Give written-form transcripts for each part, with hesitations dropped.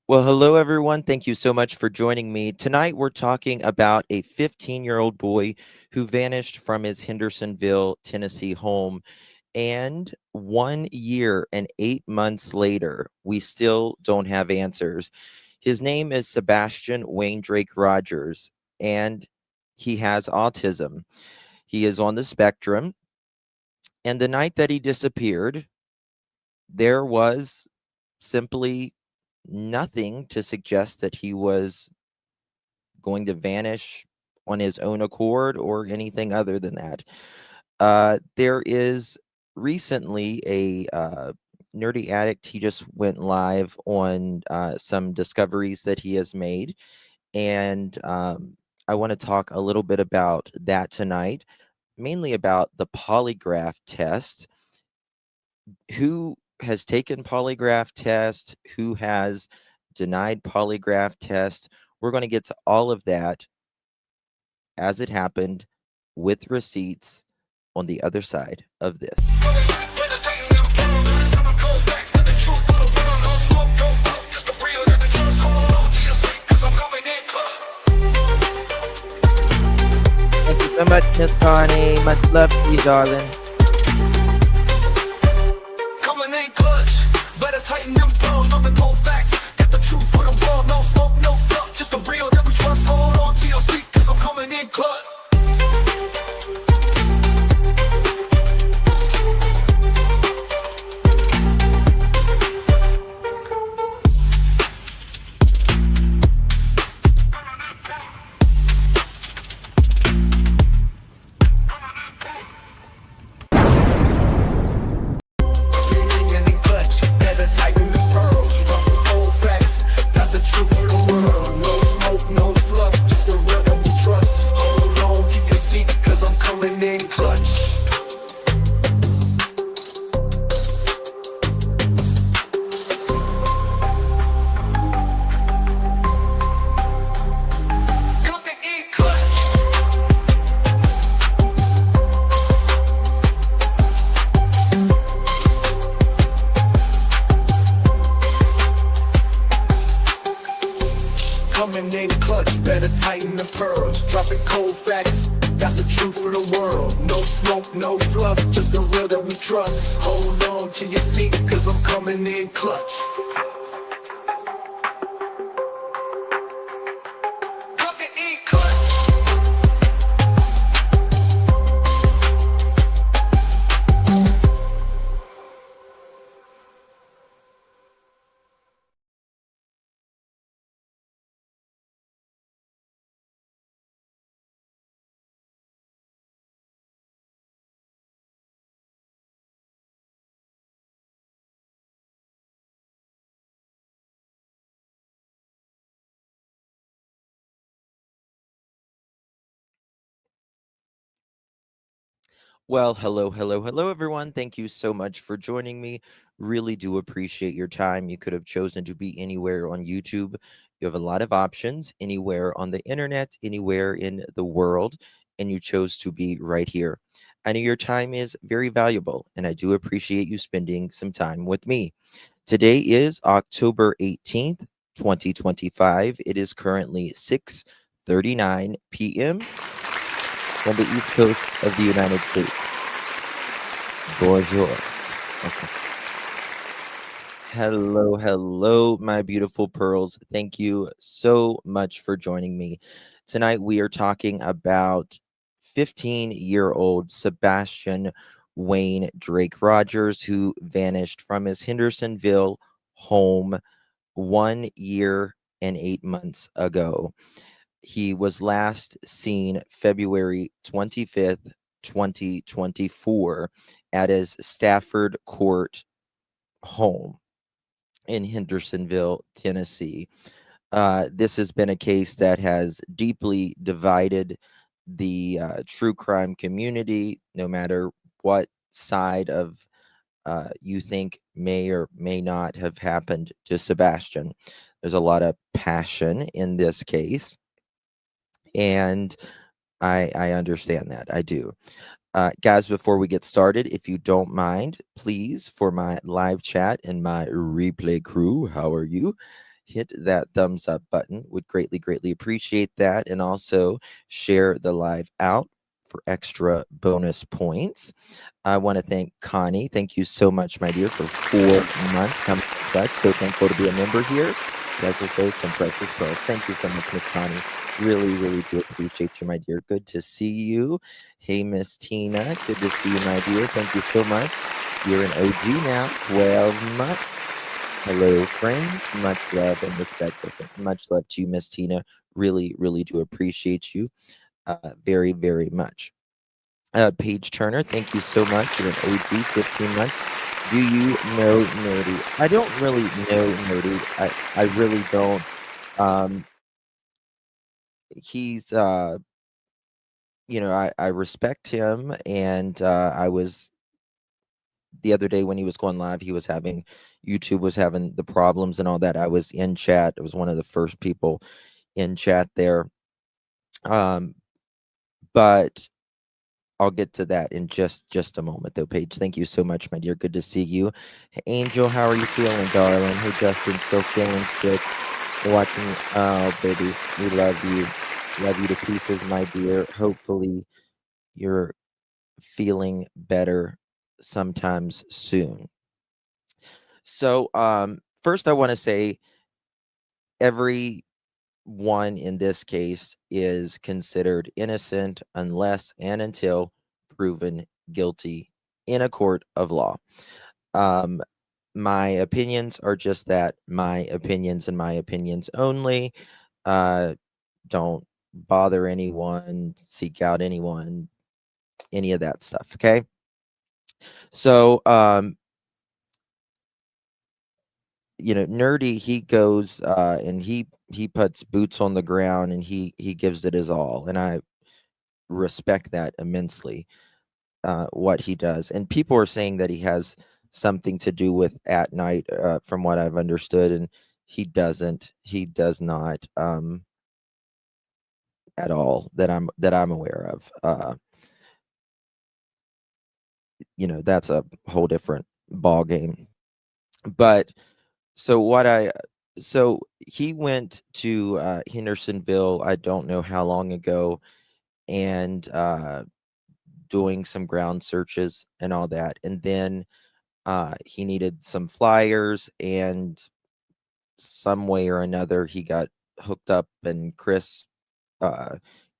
Well, hello, everyone. Thank you so much for joining me. Tonight, we're talking about a 15-year-old boy who vanished from his Hendersonville, Tennessee home. And 1 year and 8 months later, we still don't have answers. His name is Sebastian Wayne Drake Rogers, and he has autism. He is on the spectrum. And the night that he disappeared, there was simply nothing to suggest that he was going to vanish on his own accord or anything other than that. There is recently a nerdy addict. He just went live on some discoveries that he has made, and I want to talk a little bit about that tonight, mainly about the polygraph test. Who has taken polygraph test? Who has denied polygraph test? We're going to get to all of that as it happened with receipts on the other side of this. Thank you so much, Miss Connie. Much love to you, darling. Coming in clutch, better tighten them pearls, dropping cold facts. Got the truth for the world, no smoke, no fluff, just the real that we trust. Hold on to your seat, cause I'm coming in clutch. Coming in clutch, better tighten the pearls. Dropping cold facts, got the truth for the world. No smoke, no fluff, just the real that we trust. Hold on to your seat, cause I'm coming in clutch. Coming in clutch. Well, hello, hello, hello, everyone. Thank you so much for joining me. Really do appreciate your time. You could have chosen to be anywhere on YouTube. You have a lot of options anywhere on the internet, anywhere in the world, and you chose to be right here. I know your time is very valuable, and I do appreciate you spending some time with me. Today is October 18th, 2025. It is currently 6:39 p.m. on the East Coast of the United States. Bonjour. Okay. Hello, hello, my beautiful pearls. Thank you so much for joining me. Tonight, we are talking about 15-year-old Sebastian Wayne Drake Rogers, who vanished from his Hendersonville home 1 year and 8 months ago. He was last seen February 25th, 2024, at his Stafford Court home in Hendersonville, Tennessee. This has been a case that has deeply divided the true crime community, no matter what side of you think may or may not have happened to Sebastian. There's a lot of passion in this case, and I understand that. I do. Guys, before we get started, if you don't mind, please, for my live chat and my replay crew, how are you? hit that thumbs up button. Would greatly, greatly appreciate that. And also share the live out for extra bonus points. I want to thank Connie. Thank you so much, my dear, for 4 months coming in touch. So thankful to be a member here. Precious Oaks and Precious Pearls. Thank you so much, Miss Connie. Really, really do appreciate you, my dear. Good to see you. Hey, Miss Tina. Good to see you, my dear. Thank you so much. You're an OG now. 12 months. Hello, friends. Much love and respect. Much love to you, Miss Tina. Really, really do appreciate you very, very much. Paige Turner, thank you so much. You're an OG, 15 months. Do you know Nerdy? I don't really know Nerdy. I really don't. He's I respect him, and I was the other day when he was going live, YouTube was having the problems and all that. I was in chat. I was one of the first people in chat there. But I'll get to that in just a moment, though, Paige. Thank you so much, my dear. Good to see you. Hey, Angel, how are you feeling, darling? Hey, Justin, still feeling sick? Watching, oh, baby, we love you. Love you to pieces, my dear. Hopefully, you're feeling better sometimes soon. So, first, I want to say everyone in this case is considered innocent unless and until proven guilty in a court of law. My opinions are just that, my opinions and my opinions only. Don't bother anyone, seek out anyone, any of that stuff. Okay. So, Nerdy, he goes and he puts boots on the ground and he gives it his all, and I respect that immensely. What he does, and people are saying that he has something to do with At Night, from what I've understood, and he doesn't. He does not at all that I'm aware of. That's a whole different ball game. But so what I so he went to Hendersonville, I don't know how long ago, and doing some ground searches and all that, and then he needed some flyers, and some way or another he got hooked up, and Chris uh,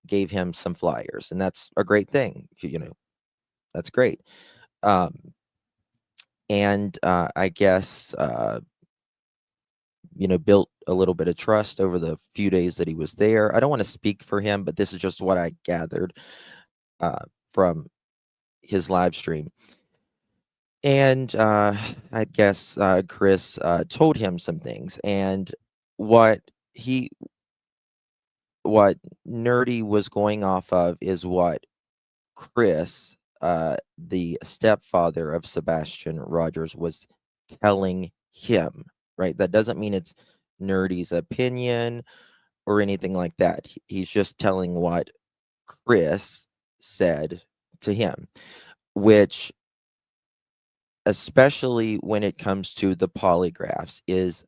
gave him some flyers, and that's a great thing. That's great. um, and I guess built a little bit of trust over the few days that he was there. I don't want to speak for him, but this is just what I gathered from his live stream. And I guess Chris told him some things, and what he what Nerdy was going off of is what Chris, the stepfather of Sebastian Rogers, was telling him, right? That doesn't mean it's Nerdy's opinion or anything like that. He's just telling what Chris said to him, which, especially when it comes to the polygraphs, is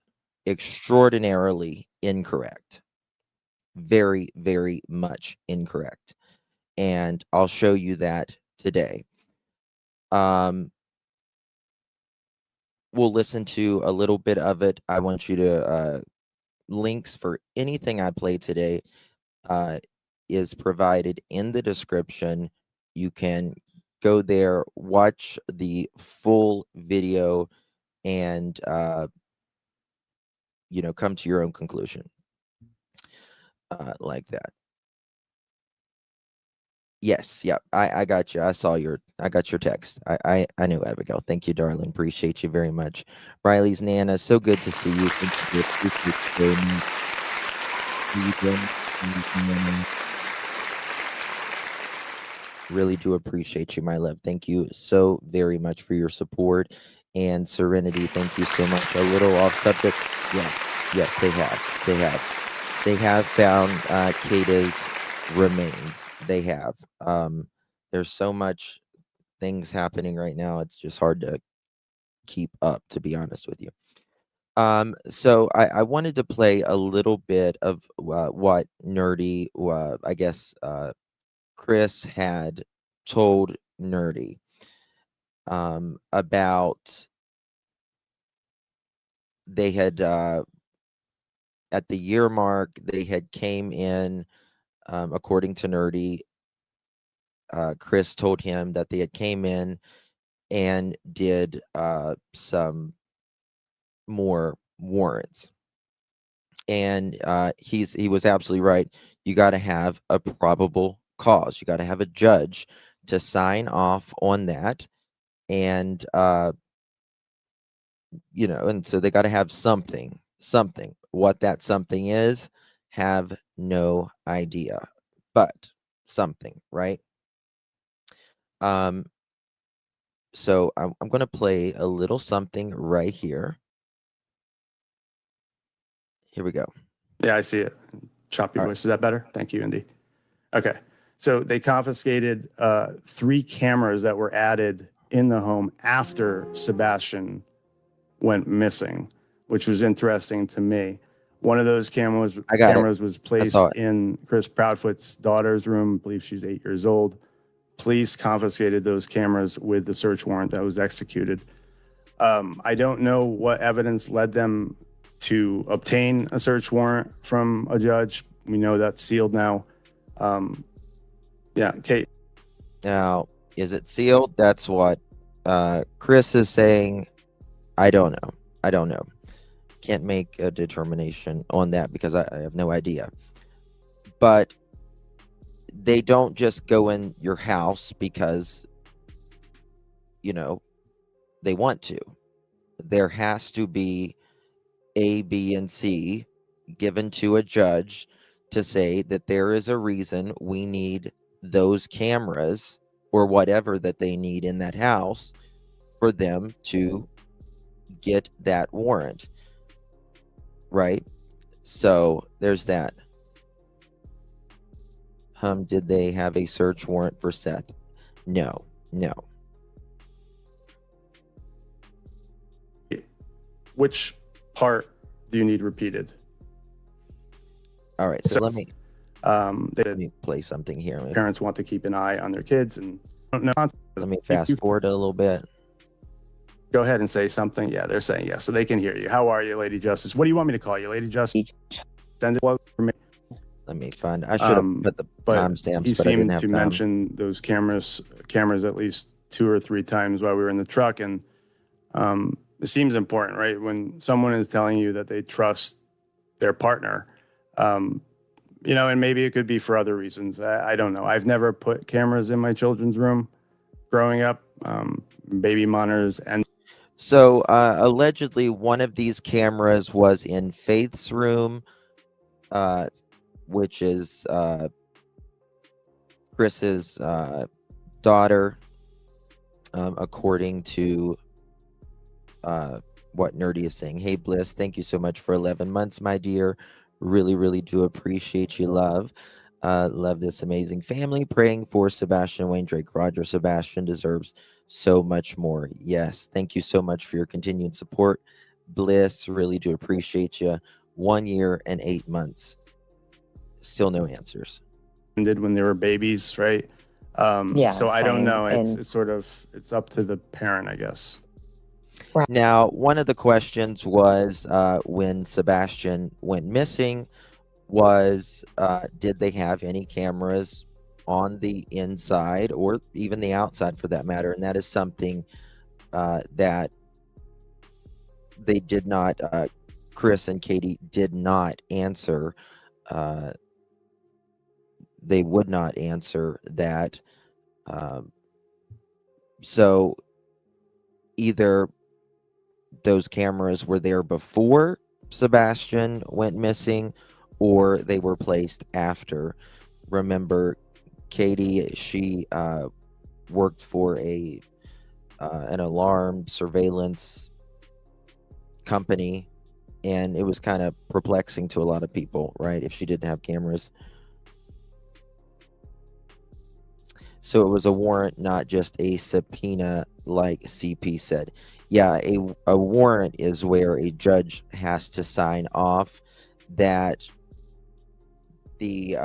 extraordinarily incorrect. Very, very much incorrect. And I'll show you that today. We'll listen to a little bit of it. I want you to links for anything I play today is provided in the description. You can go there, watch the full video, and come to your own conclusion, like that. Yes, yeah, I got you. I got your text. I knew, Abigail. Thank you, darling. Appreciate you very much. Riley's Nana, so good to see you. Thank you. Appreciate you very much. Really do appreciate you, my love. Thank you so very much for your support. And Serenity, thank you so much. A little off subject. Yes, they have found Kata's remains. They have. There's so much things happening right now. It's just hard to keep up, to be honest with you. So I wanted to play a little bit of what Nerdy, I guess, Chris had told Nerdy about they had at the year mark they had came in, according to Nerdy. Chris told him that they had came in and did some more warrants, and he was absolutely right. You got to have a probable cause. You got to have a judge to sign off on that, and and so they got to have something. What that something is, have no idea, but something, right? Um, so I'm going to play a little something right here. Here we go. Yeah, I see it. Choppy All voice. Is that better? Thank you, Indy. Okay. So they confiscated 3 cameras that were added in the home after Sebastian went missing, which was interesting to me. One of those cameras was placed in Chris Proudfoot's daughter's room. I believe she's 8 years old. Police confiscated those cameras with the search warrant that was executed. I don't know what evidence led them to obtain a search warrant from a judge. We know that's sealed now. Yeah, Kate. Now, is it sealed? That's what Chris is saying. I don't know. Can't make a determination on that because I have no idea. But they don't just go in your house because, they want to. There has to be A, B, and C given to a judge to say that there is a reason we need those cameras or whatever that they need in that house for them to get that warrant, right? So there's that. Did they have a search warrant for Seth? No. Which part do you need repeated? All right, so let me They play something here. parents want to keep an eye on their kids and don't know. Let me fast forward a little bit. Go ahead and say something. Yeah, they're saying yes, so they can hear you. How are you, Lady Justice? What do you want me to call you, Lady Justice? Send it for me. Let me find. I should have put the timestamps, He but I didn't seemed have to time. mention those cameras at least 2 or 3 times while we were in the truck, and it seems important, right? When someone is telling you that they trust their partner, and maybe it could be for other reasons. I don't know. I've never put cameras in my children's room growing up, baby monitors. And so allegedly one of these cameras was in Faith's room, which is Chris's daughter, according to what Nerdy is saying. Hey, Bliss, thank you so much for 11 months, my dear. Really do appreciate you, love. Love this amazing family. Praying for Sebastian Wayne Drake Rogers. Sebastian deserves so much more. Yes, thank you so much for your continued support. Bliss, really do appreciate you. 1 year and 8 months. Still no answers. Did when they were babies, right? Yeah, so I don't same. know. And- It's up to the parent, I guess. Now, one of the questions was when Sebastian went missing was did they have any cameras on the inside or even the outside for that matter? And that is something that they did not, Chris and Katie did not answer. They would not answer that. So either those cameras were there before Sebastian went missing or they were placed after. Remember, Katie, she worked for an alarm surveillance company, and it was kind of perplexing to a lot of people, right, if she didn't have cameras. So it was a warrant, not just a subpoena, like CP said. Yeah, a warrant is where a judge has to sign off that the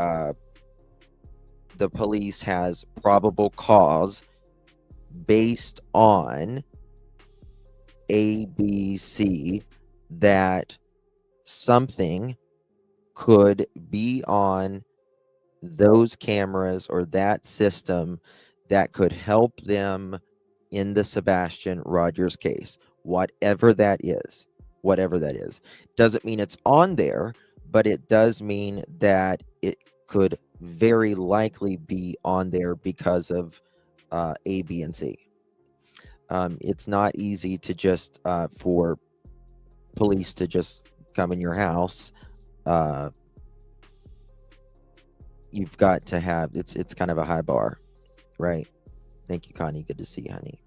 police has probable cause based on A, B, C, that something could be on those cameras or that system that could help them in the Sebastian Rogers case, whatever that is. Whatever that is. Doesn't mean it's on there, but it does mean that it could very likely be on there because of A, B, and C. It's not easy to just for police to just come in your house. You've got to have it's kind of a high bar, right? Thank you, Connie. Good to see you, honey.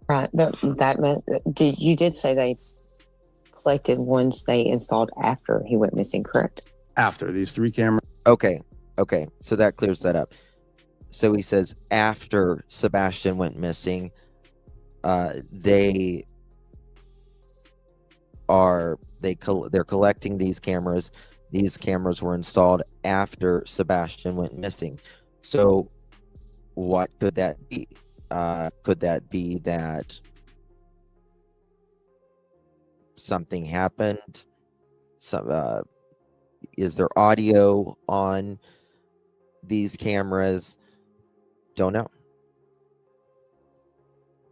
Right, but that meant you did say they collected ones they installed after he went missing, correct? After these 3 cameras. Okay, so that clears that up. So he says after Sebastian went missing, they're collecting these cameras. These cameras were installed after Sebastian went missing. So what could that be? Could that be that something happened? Is there audio on these cameras? Don't know.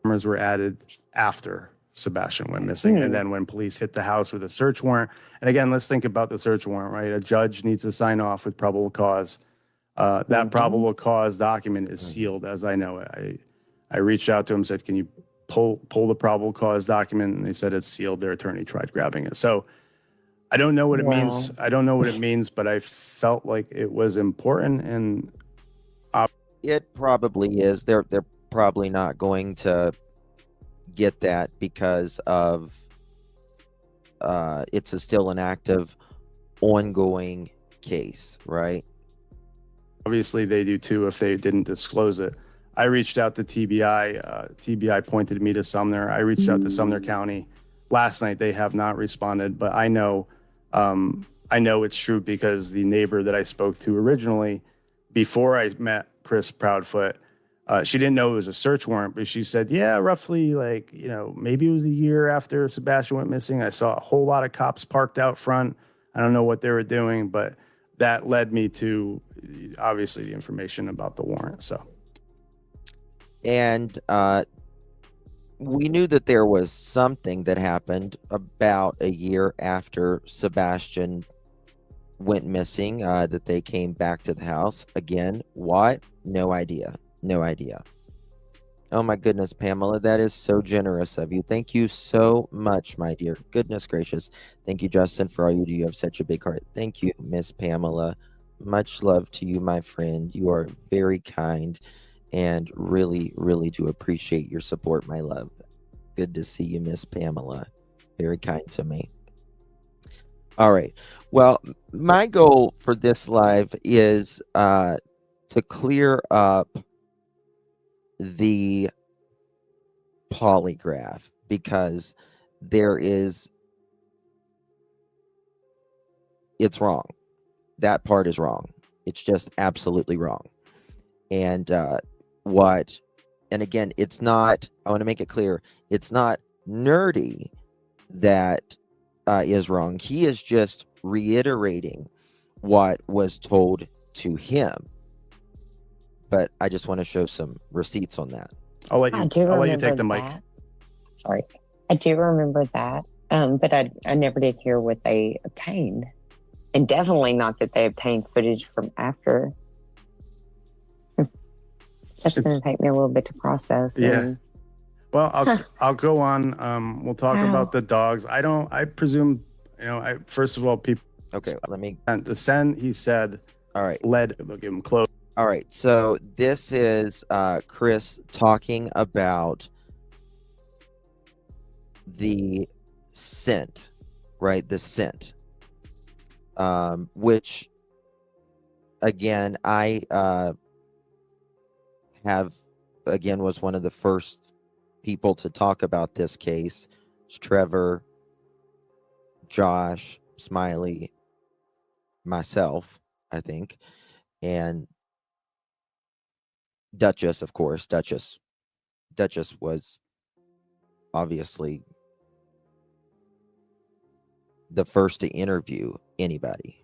Cameras were added after Sebastian went missing. And then when police hit the house with a search warrant, and again, let's think about the search warrant, right? A judge needs to sign off with probable cause. That probable cause document is sealed, as I know it. I reached out to him, said, can you pull the probable cause document? And they said it's sealed. Their attorney tried grabbing it. So I don't know what it means. I don't know what it means, but I felt like it was important. And it probably is. They're probably not going to get that because of it's still an active, ongoing case, right? Obviously, they do too if they didn't disclose it. I reached out to TBI. TBI pointed me to Sumner. I reached out to Sumner County last night. They have not responded, but I know it's true because the neighbor that I spoke to originally, before I met Chris Proudfoot, she didn't know it was a search warrant, but she said, yeah, roughly maybe it was a year after Sebastian went missing. I saw a whole lot of cops parked out front. I don't know what they were doing, but that led me to obviously the information about the warrant. So. And we knew that there was something that happened about a year after Sebastian went missing, that they came back to the house. Again, what? No idea. No idea. Oh my goodness, Pamela, that is so generous of you. Thank you so much, my dear. Goodness gracious. Thank you, Justin, for all you do. You have such a big heart. Thank you, Miss Pamela. Much love to you, my friend. You are very kind and really, really do appreciate your support, my love. Good to see you, Miss Pamela. Very kind to me. All right. Well, my goal for this live is to clear up the polygraph, because it's wrong. That part is wrong. It's just absolutely wrong. And and again, it's not, I want to make it clear, it's not Nerdy that is wrong. He is just reiterating what was told to him. But I just want to show some receipts on that. I'll let you take the mic. Sorry. I do remember that. But I never did hear what they obtained. And definitely not that they obtained footage from after. That's going to take me a little bit to process. Yeah. Well, I'll go on. We'll talk about the dogs. I presume, first of all, people. Okay, let me. The send, he said, all right, they'll give him clothes. All right, so this is Chris talking about the scent, right? The scent, which, again, I again, was one of the first people to talk about this case. It's Trevor, Josh, Smiley, myself, I think, and Duchess, of course. Duchess was obviously the first to interview anybody.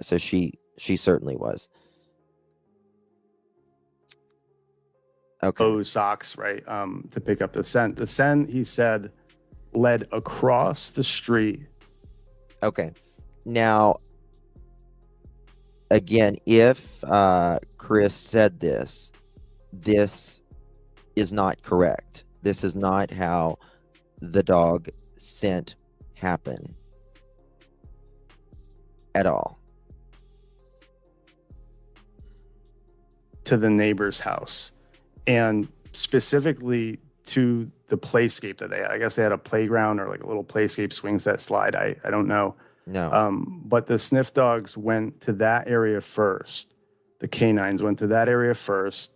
So she certainly was. Okay. Those socks, right, to pick up the scent. The scent, he said, led across the street. Okay. Now, again, if Chris said this is not correct. This is not how the dog scent happened at all. To the neighbor's house, and specifically to the playscape that they had. I guess they had a playground or like a little playscape swing set slide. I don't know. No. But the sniff dogs went to that area first. The canines went to that area first.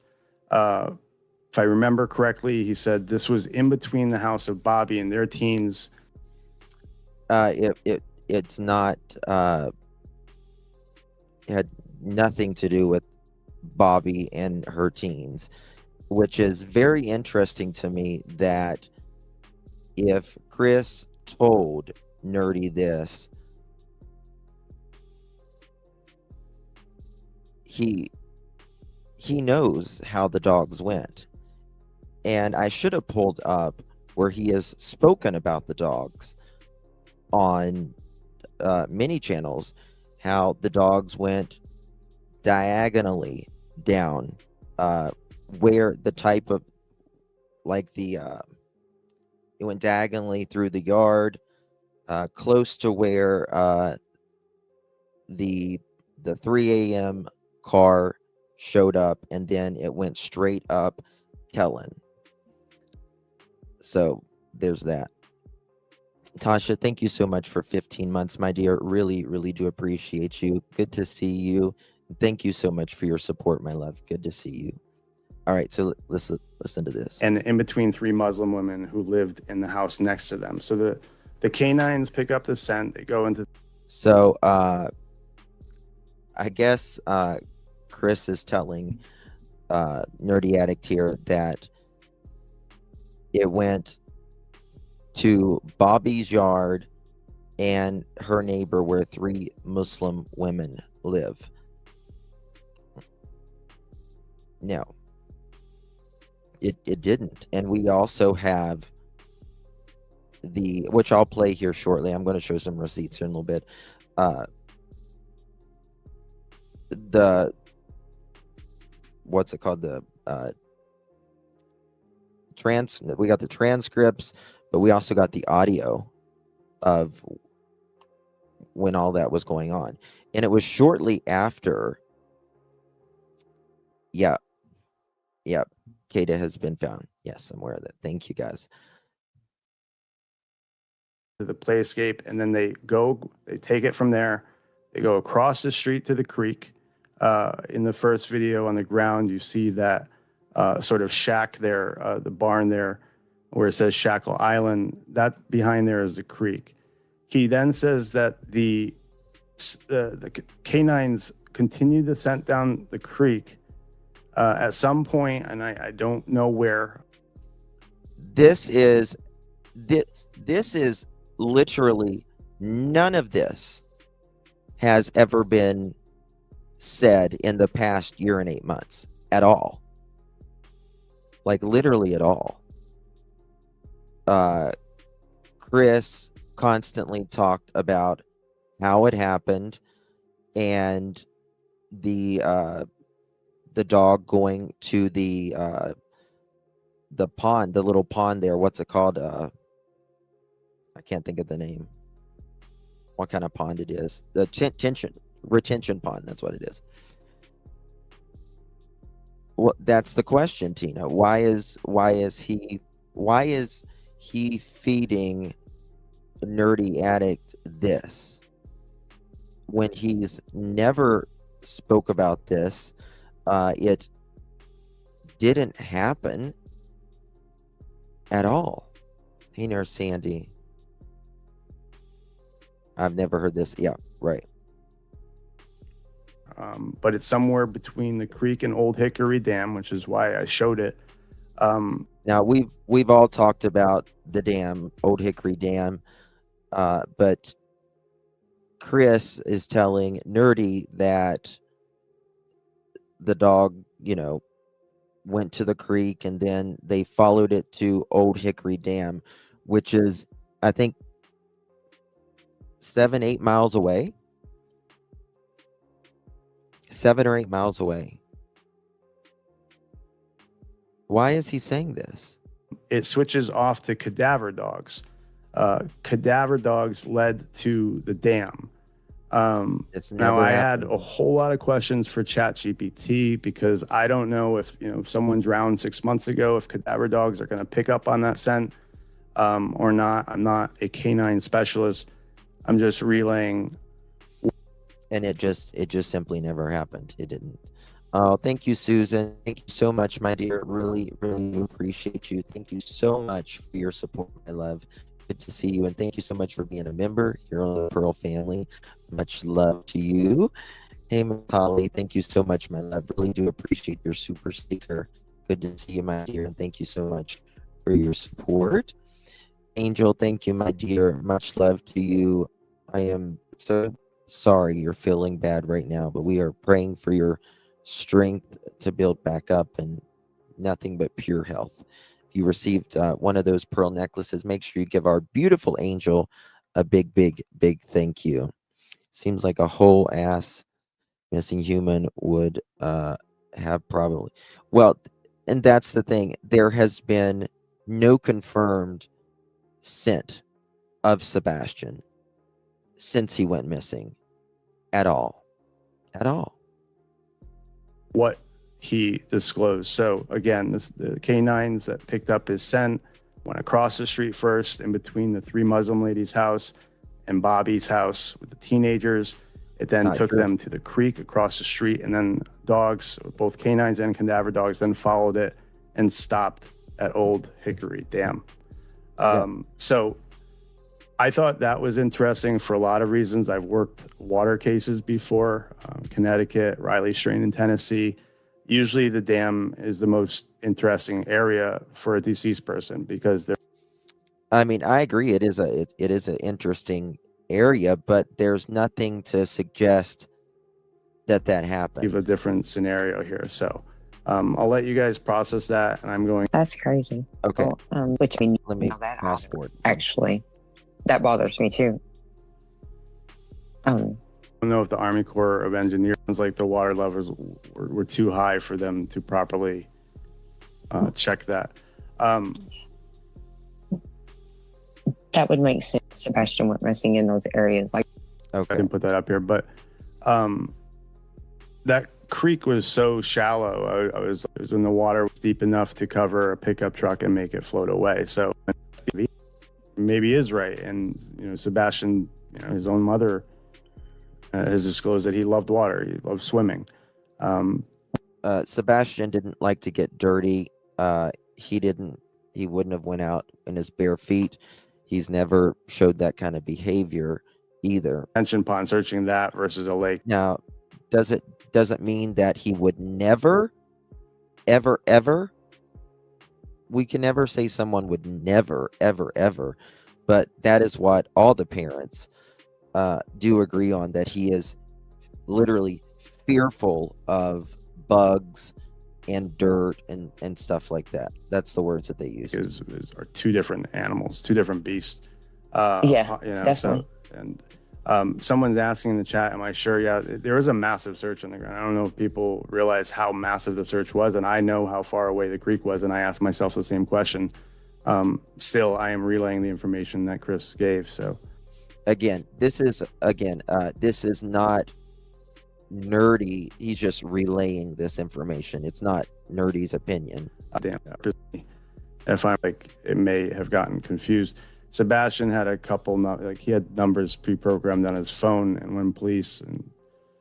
If I remember correctly, he said this was in between the house of Bobby and their teens. It's not. It had nothing to do with Bobby and her teens, which is very interesting to me. That if Chris told Nerdy this, he knows how the dogs went. And I should have pulled up where he has spoken about the dogs on many channels, how the dogs went diagonally down, where the type of, like it went diagonally through the yard, close to where the 3 a.m. car showed up, and then it went straight up Kellen. So there's that. Tasha, thank you so much for 15 months, my dear. Really, really do appreciate you. Good to see you. Thank you so much for your support, my love. Good to see you. All right, so let's listen to this. And in between 3 Muslim women who lived in the house next to them. So the canines pick up the scent. They go into. So I guess Chris is telling Nerdy Addict here that it went to Bobby's yard and her neighbor where 3 Muslim women live. No, it didn't. And we also have which I'll play here shortly. I'm going to show some receipts here in a little bit. What's it called? We got the transcripts, but we also got the audio of when all that was going on. And it was shortly after. Yeah. Kata has been found. Yes, I'm aware of that. Thank you, guys. To the playscape, and then they take it from there. They go across the street to the creek. In the first video on the ground, you see that sort of shack there, the barn there, where it says Shackle Island. That behind there is the creek. He then says that the canines continue the scent down the creek at some point, and I don't know where. This is literally, none of this has ever been said in the past year and 8 months at all. Like literally at all. Chris constantly talked about how it happened and the dog going to the pond, the little pond there. What's it called? I can't think of the name. What kind of pond it is? The retention pond. That's what it is. Well, that's the question, Tina. Why is he feeding Nerdy Addict this when he's never spoke about this? didn't happen at all. Hey, Nurse Sandy. I've never heard this. Yeah, right. But it's somewhere between the creek and Old Hickory Dam, which is why I showed it. Now we've all talked about the dam, Old Hickory Dam, but Chris is telling Nerdy that the dog, went to the creek and then they followed it to Old Hickory Dam, which is, I think, 7-8 miles away. 7 or 8 miles away. Why is he saying this? It switches off to cadaver dogs. Cadaver dogs led to the dam. Now, I had a whole lot of questions for ChatGPT because I don't know if someone drowned 6 months ago, if cadaver dogs are going to pick up on that scent or not. I'm not a canine specialist. I'm just relaying. And it just simply never happened. It didn't. Oh, thank you, Susan. Thank you so much, my dear. Really, really appreciate you. Thank you so much for your support, my love. Good to see you. And thank you so much for being a member here on the Pearl family. Much love to you. Hey, Polly, thank you so much, my love. Really do appreciate your super sticker. Good to see you, my dear. And thank you so much for your support. Angel, thank you, my dear. Much love to you. I am so sorry you're feeling bad right now, but we are praying for your strength to build back up and nothing but pure health. If you received one of those pearl necklaces, make sure you give our beautiful Angel a big, big, big thank you. Seems like a whole ass missing human would have probably. Well, and that's the thing. There has been no confirmed scent of Sebastian since he went missing at all. What he disclosed. So again, the canines that picked up his scent went across the street first, in between the 3 Muslim ladies' house and Bobby's house with the teenagers. It then took them to the creek across the street, and then dogs, both canines and cadaver dogs, then followed it and stopped at Old Hickory Dam. So I thought that was interesting for a lot of reasons. I've worked water cases before, Connecticut, Riley Strain in Tennessee. Usually the dam is the most interesting area for a deceased person because they're. I mean, I agree. It is an interesting area, but there's nothing to suggest that happened. We have a different scenario here. So I'll let you guys process that, and I'm going. That's crazy. Okay. Which I mean, Let me fast forward. Actually, that bothers me too. I don't know if the Army Corps of Engineers, like the water levels were too high for them to properly check that. That would make sense. Sebastian went missing in those areas. Like, Okay. I didn't put that up here, but that creek was so shallow. It was when the water was deep enough to cover a pickup truck and make it float away. So maybe is right. And Sebastian, his own mother has disclosed that he loved water. He loved swimming. Sebastian didn't like to get dirty. He wouldn't have went out in his bare feet. He's never showed that kind of behavior either. Detention pond, searching that versus a lake. Now, doesn't mean that he would never, ever. We can never say someone would never, ever, but that is what all the parents do agree on, that he is literally fearful of bugs and dirt and stuff like that. That's the words that they use. Are 2 different animals, 2 different beasts. definitely. So, and someone's asking in the chat, am I sure? Yeah, there was a massive search on the ground. I don't know if people realize how massive the search was, and I know how far away the creek was, and I asked myself the same question. Still, I am relaying the information that Chris gave. So, Again, this is not Nerdy. He's just relaying this information. It's not Nerdy's opinion. damn, if I'm like, it may have gotten confused. Sebastian had a couple, he had numbers pre-programmed on his phone, and when police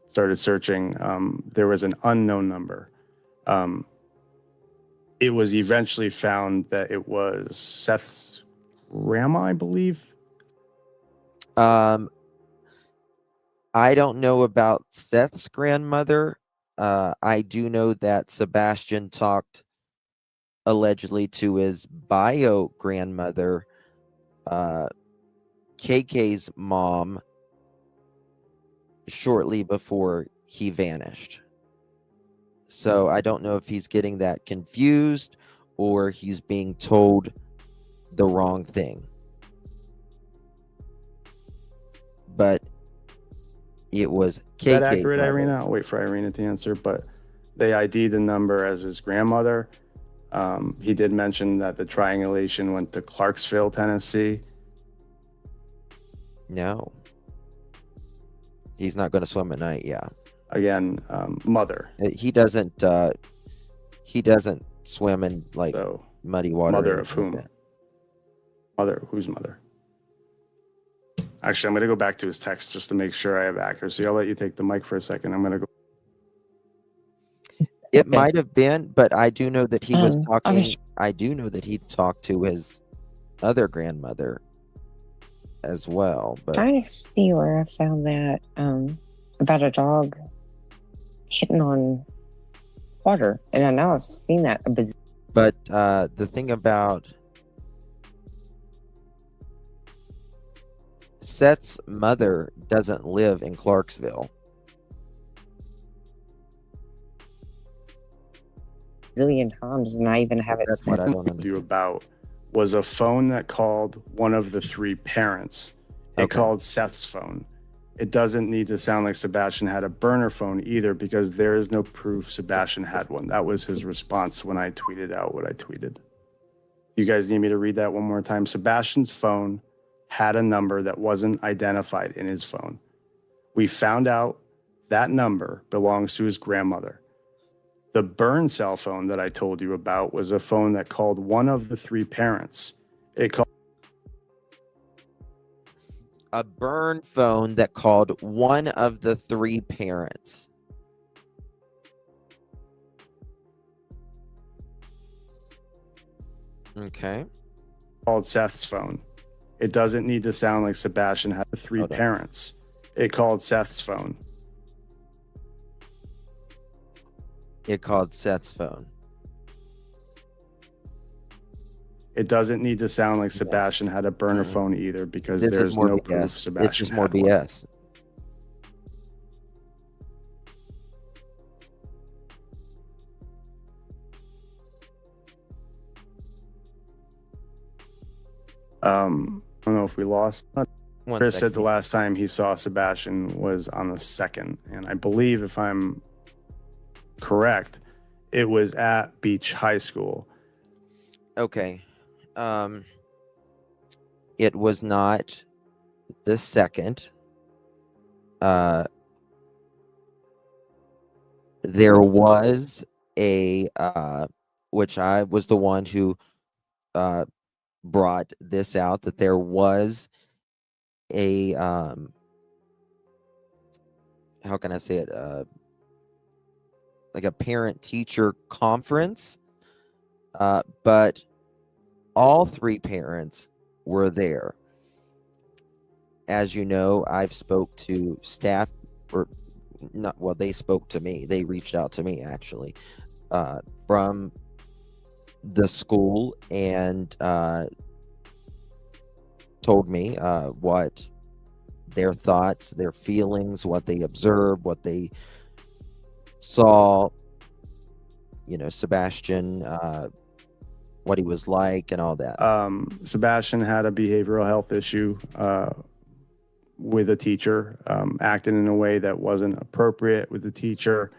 started searching, there was an unknown number. it was eventually found that it was Seth's grandma, I believe. I don't know about Seth's grandmother. I do know that Sebastian talked allegedly to his bio grandmother, KK's mom, shortly before he vanished. So I don't know if he's getting that confused or he's being told the wrong thing. But it was KK's Is that accurate, mother. Irina? I'll wait for Irina to answer, but they ID'd the number as his grandmother. He did mention that the triangulation went to Clarksville, Tennessee. No. He's not going to swim at night, yeah. Again, mother. He doesn't swim in like So, muddy water. mother or of anything like whom? that. Mother, whose mother? Actually, I'm going to go back to his text just to make sure I have accuracy. I'll let you take the mic for a second. I'm going to go. It might have been, but I do know that he was I talking. was- I do know that he talked to his other grandmother as well. But Trying to see where I found that about a dog hitting on water, and I know I've seen that a bit. But the thing about Seth's mother doesn't live in Clarksville. Zillion times, and I even have it. That's what I don't you understand. about was a phone that called one of the three parents. It Okay. called Seth's phone. It doesn't need to sound like Sebastian had a burner phone either, because there is no proof Sebastian had one. That was his response when I tweeted out what I tweeted. You guys need me to read that one more time? Sebastian's phone had a number that wasn't identified in his phone. We found out that number belongs to his grandmother. The burn cell phone that I told you about was a phone that called one of the three parents. It called A burn phone that called one of the three parents. Okay. called Seth's phone. It doesn't need to sound like Sebastian had the three Hold on. parents. It called Seth's phone. It called Seth's phone. It doesn't need to sound like Sebastian had a burner Mhm. phone either, because This there's is more no BS. proof Sebastian It's just more had one. BS. I don't know if we lost. One Chris said second. the last time he saw Sebastian was on the 2nd, and I believe, if I'm correct, it was at Beach High School. Okay. It was not the 2nd. There was a which I was the one who brought this out, that there was a how can I say it, like a parent teacher conference, but all three parents were there. As you know, I've spoke to staff, or not, well, they spoke to me. They reached out to me actually from the school, and told me what their thoughts, their feelings, what they observed, what they saw, you know, Sebastian, what he was like and all that. Sebastian had a behavioral health issue with a teacher, acting in a way that wasn't appropriate with the teacher.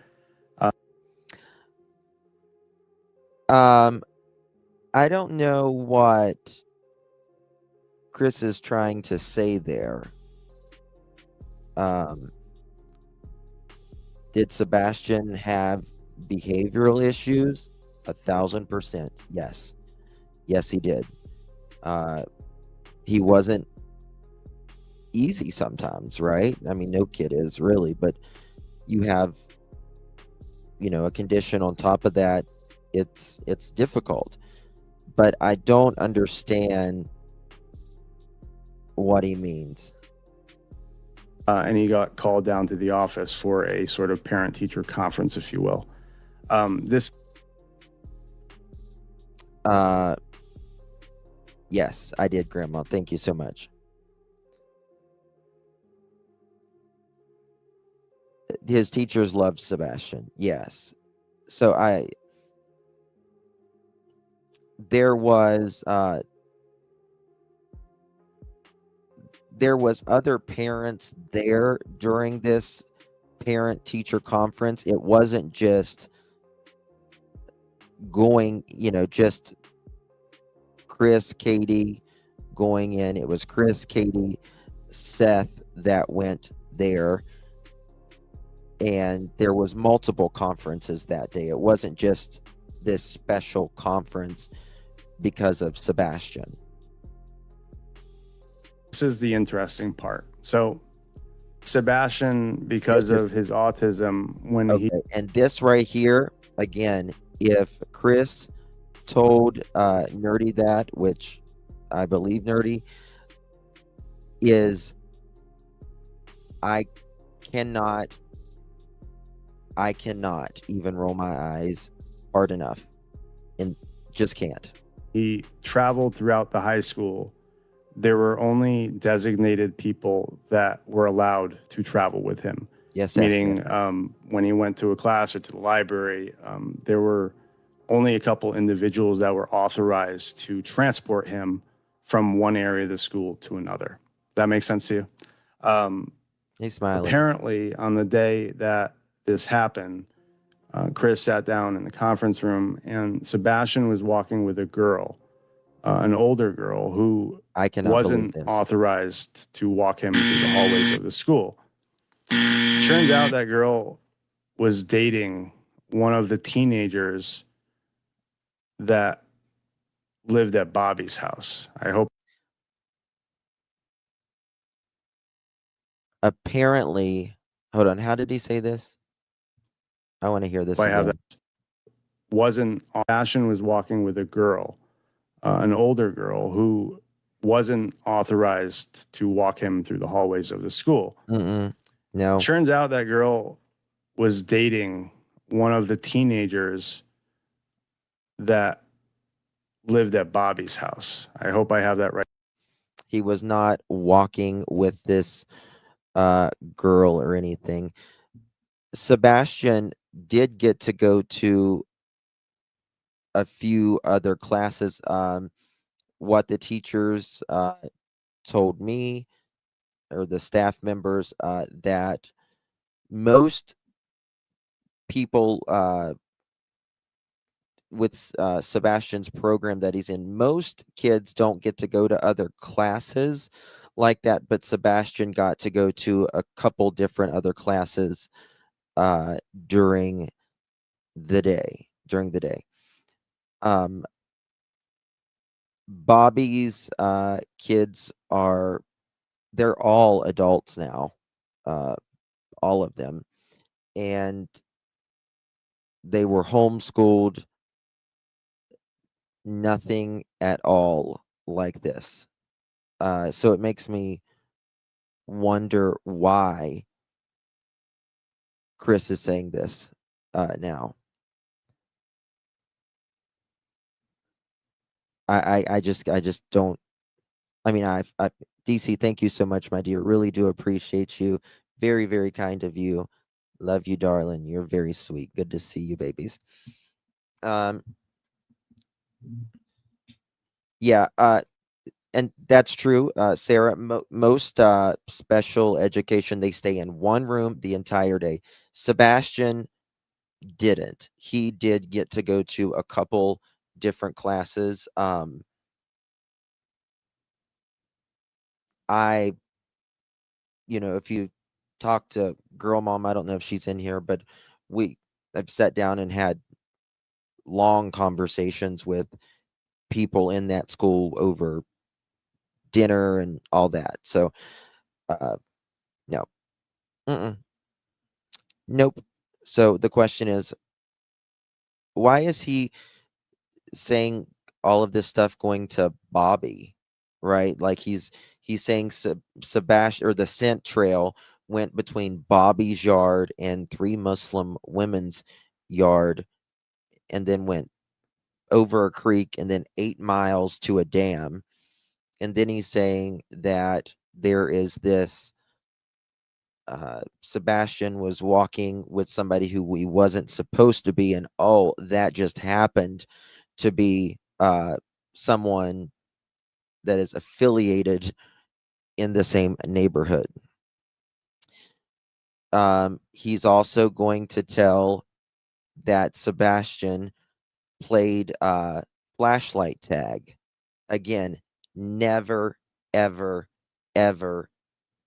I don't know what Chris is trying to say there. Did Sebastian have behavioral issues? 1,000%. Yes. Yes, he did. He wasn't easy sometimes, right? I mean, no kid is really, but you have, you know, a condition on top of that. it's difficult, but I don't understand what he means. And he got called down to the office for a sort of parent-teacher conference, if you will. This Yes, I did, Grandma. Thank you so much. His teachers loved Sebastian. Yes. So there was other parents there during this parent teacher conference. It wasn't just going, just Chris, Katie going in. It was Chris, Katie, Seth that went there. And there was multiple conferences that day. It wasn't just this special conference because of Sebastian. This is the interesting part. So Sebastian, because of his autism, when he And this right here, again, if Chris told Nerdy that, which I believe Nerdy is, I cannot even roll my eyes hard enough, and just can't. he traveled throughout the high school, there were only designated people that were allowed to travel with him. Yes, Meaning, when he went to a class or to the library, there were only a couple individuals that were authorized to transport him from one area of the school to another. That makes sense to you? He's smiling. Apparently, on the day that this happened, Chris sat down in the conference room, and Sebastian was walking with a girl, an older girl who I cannot wasn't believe this. authorized to walk him through the hallways of the school. Turns out that girl was dating one of the teenagers that lived at Bobby's house. I hope. Apparently, hold on. How did he say this? I want to hear this I have again. that. Wasn't Sebastian was walking with a girl, an older girl who wasn't authorized to walk him through the hallways of the school. No. Turns out that girl was dating one of the teenagers that lived at Bobby's house. I hope I have that right. He was not walking with this girl or anything. Sebastian did get to go to a few other classes. What the teachers told me, or the staff members, that most people with Sebastian's program that he's in, most kids don't get to go to other classes like that, but Sebastian got to go to a couple different other classes during the day. Bobby's kids they're all adults now, all of them, and they were homeschooled. Nothing at all like this. So it makes me wonder why Chris is saying this now. I just don't. I mean, I DC, thank you so much, my dear. Really do appreciate you. Very, very kind of you. Love you, darling. You're very sweet. Good to see you, babies. Yeah, and that's true, Sarah. Most special education, they stay in one room the entire day. Sebastian didn't. He did get to go to a couple different classes. If you talk to Girl Mom, I don't know if she's in here, but I've sat down and had long conversations with people in that school over dinner and all that. So, no. Nope. So the question is, why is he saying all of this stuff going to Bobby, right? Like he's saying Sebastian, or the scent trail went between Bobby's yard and 3 Muslim women's yard, and then went over a creek and then 8 miles to a dam. And then he's saying that there is this Sebastian was walking with somebody who he wasn't supposed to be, and oh, that just happened to be someone that is affiliated in the same neighborhood. He's also going to tell that Sebastian played flashlight tag. Again, never, ever, ever,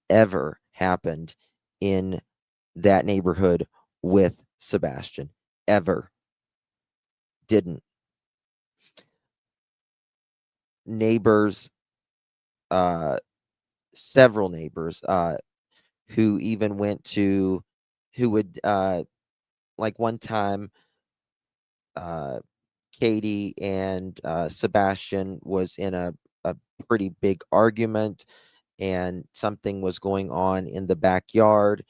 ever happened in that neighborhood with Sebastian. Ever. Didn't. Neighbors, several neighbors, who even went to, who would, like one time, Katie and Sebastian was in a pretty big argument, and something was going on in the backyard,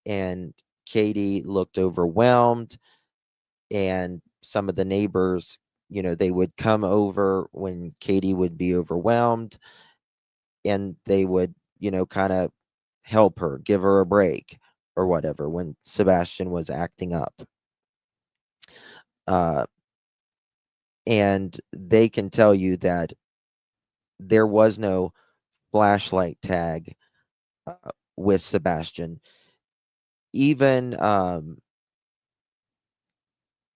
and Katie looked overwhelmed, and some of the neighbors, they would come over when Katie would be overwhelmed, and they would, kind of help her, give her a break or whatever when Sebastian was acting up. And they can tell you that there was no flashlight tag with Sebastian. Even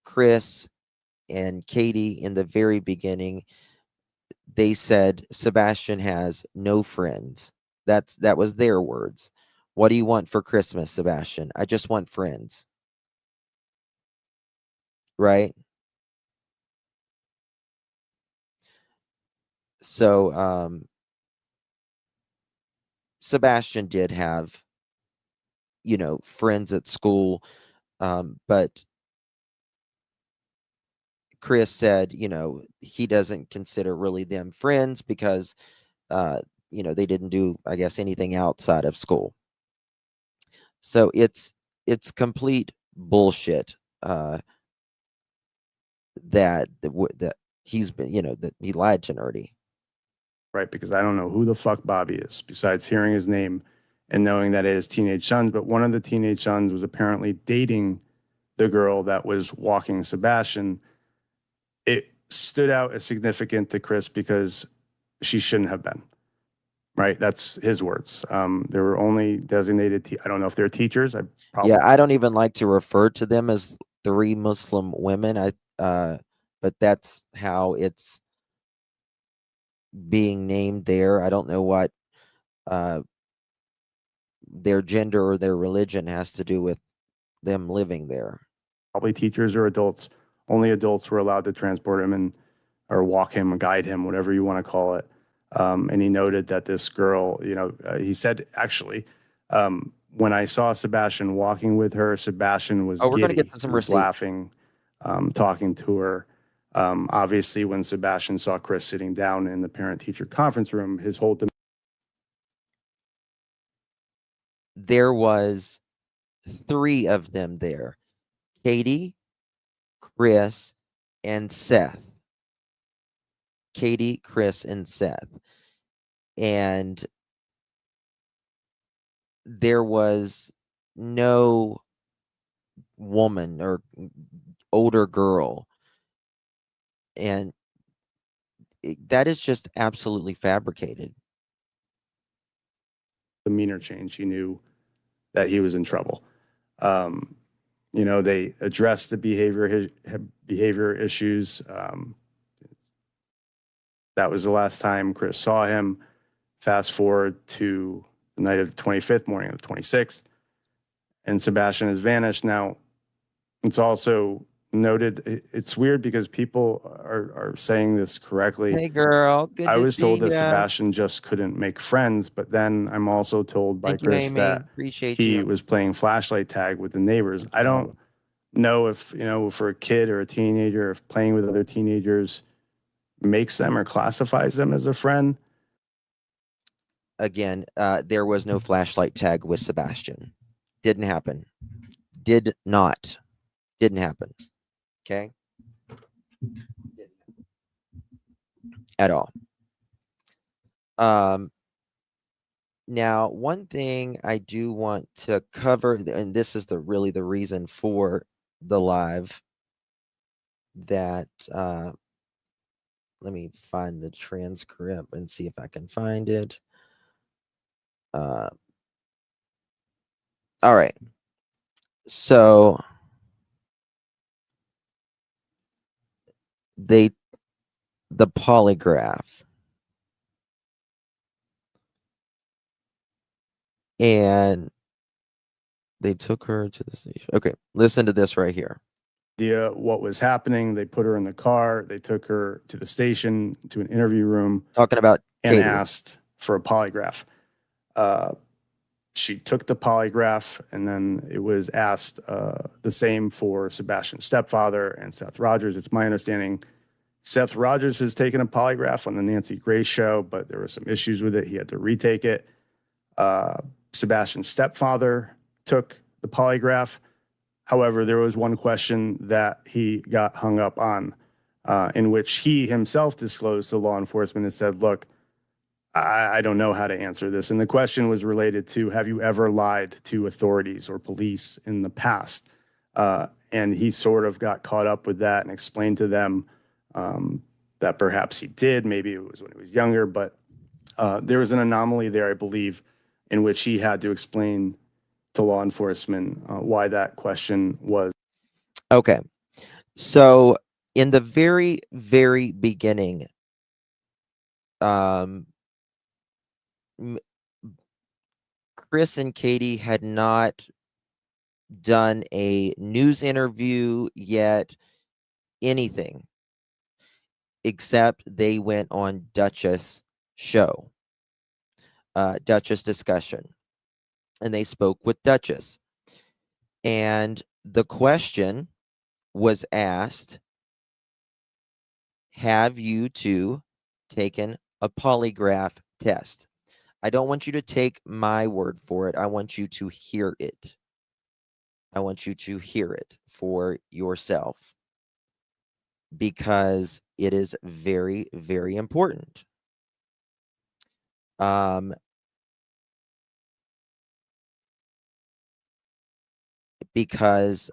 Chris and Katie in the very beginning, they said Sebastian has no friends. That was their words. What do you want for Christmas, Sebastian? I just want friends. Right? So Sebastian did have, friends at school, but Chris said, he doesn't consider really them friends because, they didn't do, I guess, anything outside of school. So it's complete bullshit that he's been, that he lied to Nerdy. Right, because I don't know who the fuck Bobby is, besides hearing his name and knowing that it is teenage sons. But one of the teenage sons was apparently dating the girl that was walking Sebastian. It stood out as significant to Chris because she shouldn't have been. Right, that's his words. There were only designated. I don't know if they're teachers. I don't even like to refer to them as 3 Muslim women. But that's how it's being named there. I don't know what their gender or their religion has to do with them living there. Probably teachers or adults. Only adults were allowed to transport him or walk him, guide him, whatever you want to call it. And he noted that this girl, he said, actually, when I saw Sebastian walking with her, Sebastian was we're going to giddy. get to some He was receipts. laughing, talking to her. Obviously, when Sebastian saw Chris sitting down in the parent-teacher conference room, his whole there was 3 of them there: Katie, Chris, and Seth. Katie, Chris, and Seth. And there was no woman or older girl. And that is just absolutely fabricated. demeanor change, he knew that he was in trouble. They addressed the behavior issues. That was the last time Chris saw him. Fast forward to the night of the 25th, morning of the 26th, and Sebastian has vanished. Now, it's also noted, it's weird because people are saying this correctly. Hey, girl. Good I to was told see that ya. Sebastian just couldn't make friends, but then I'm also told by Thank you, Chris Amy. that Appreciate he you. was playing flashlight tag with the neighbors. I don't know if, for a kid or a teenager, if playing with other teenagers makes them or classifies them as a friend? Again, there was no flashlight tag with Sebastian. Didn't happen. Did not. Didn't happen. Okay? At all. Now, one thing I do want to cover, and this is really the reason for the live, that let me find the transcript and see if I can find it. All right. So the polygraph, and they took her to the station. Okay, listen to this right here. What was happening. They put her in the car. They took her to the station, to an interview room. Talking about and Katie. Asked for a polygraph. She took the polygraph, and then it was asked the same for Sebastian's stepfather and Seth Rogers. It's my understanding Seth Rogers has taken a polygraph on the Nancy Grace show, but there were some issues with it. He had to retake it. Sebastian's stepfather took the polygraph. However, there was one question that he got hung up on, in which he himself disclosed to law enforcement and said, look, I don't know how to answer this. And the question was related to, have you ever lied to authorities or police in the past? And he sort of got caught up with that and explained to them that perhaps he did. Maybe it was when he was younger, but there was an anomaly there, I believe, in which he had to explain to law enforcement why that question was. Okay. So in the very, very beginning, Chris and Katie had not done a news interview yet, anything, except they went on Duchess show, Duchess discussion, and they spoke with Duchess. And the question was asked, have you two taken a polygraph test? I don't want you to take my word for it. I want you to hear it. I want you to hear it for yourself, because it is very, very important. Because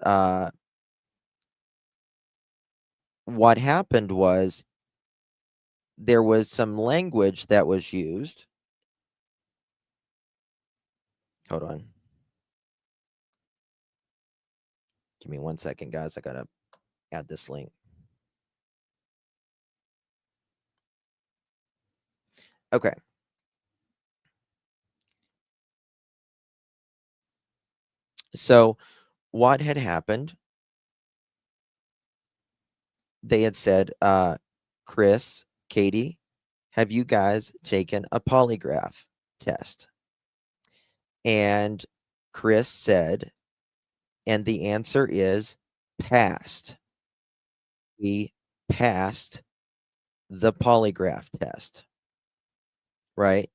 what happened was there was some language that was used. Hold on. Give me 1 second, guys. I got to add this link. Okay. So what had happened, they had said, Chris, Katie, have you guys taken a polygraph test? And Chris said, and the answer is passed. We passed the polygraph test, right?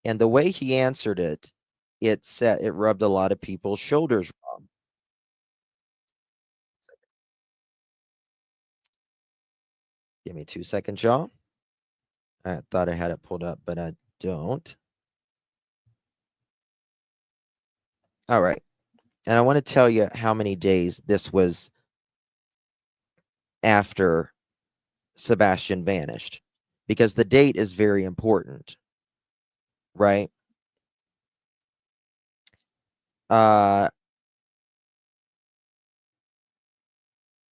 And the way he answered it, it rubbed a lot of people's shoulders wrong. Give me 2 seconds, y'all. I thought I had it pulled up, but I don't. All right. And I want to tell you how many days this was after Sebastian vanished, because the date is very important, right?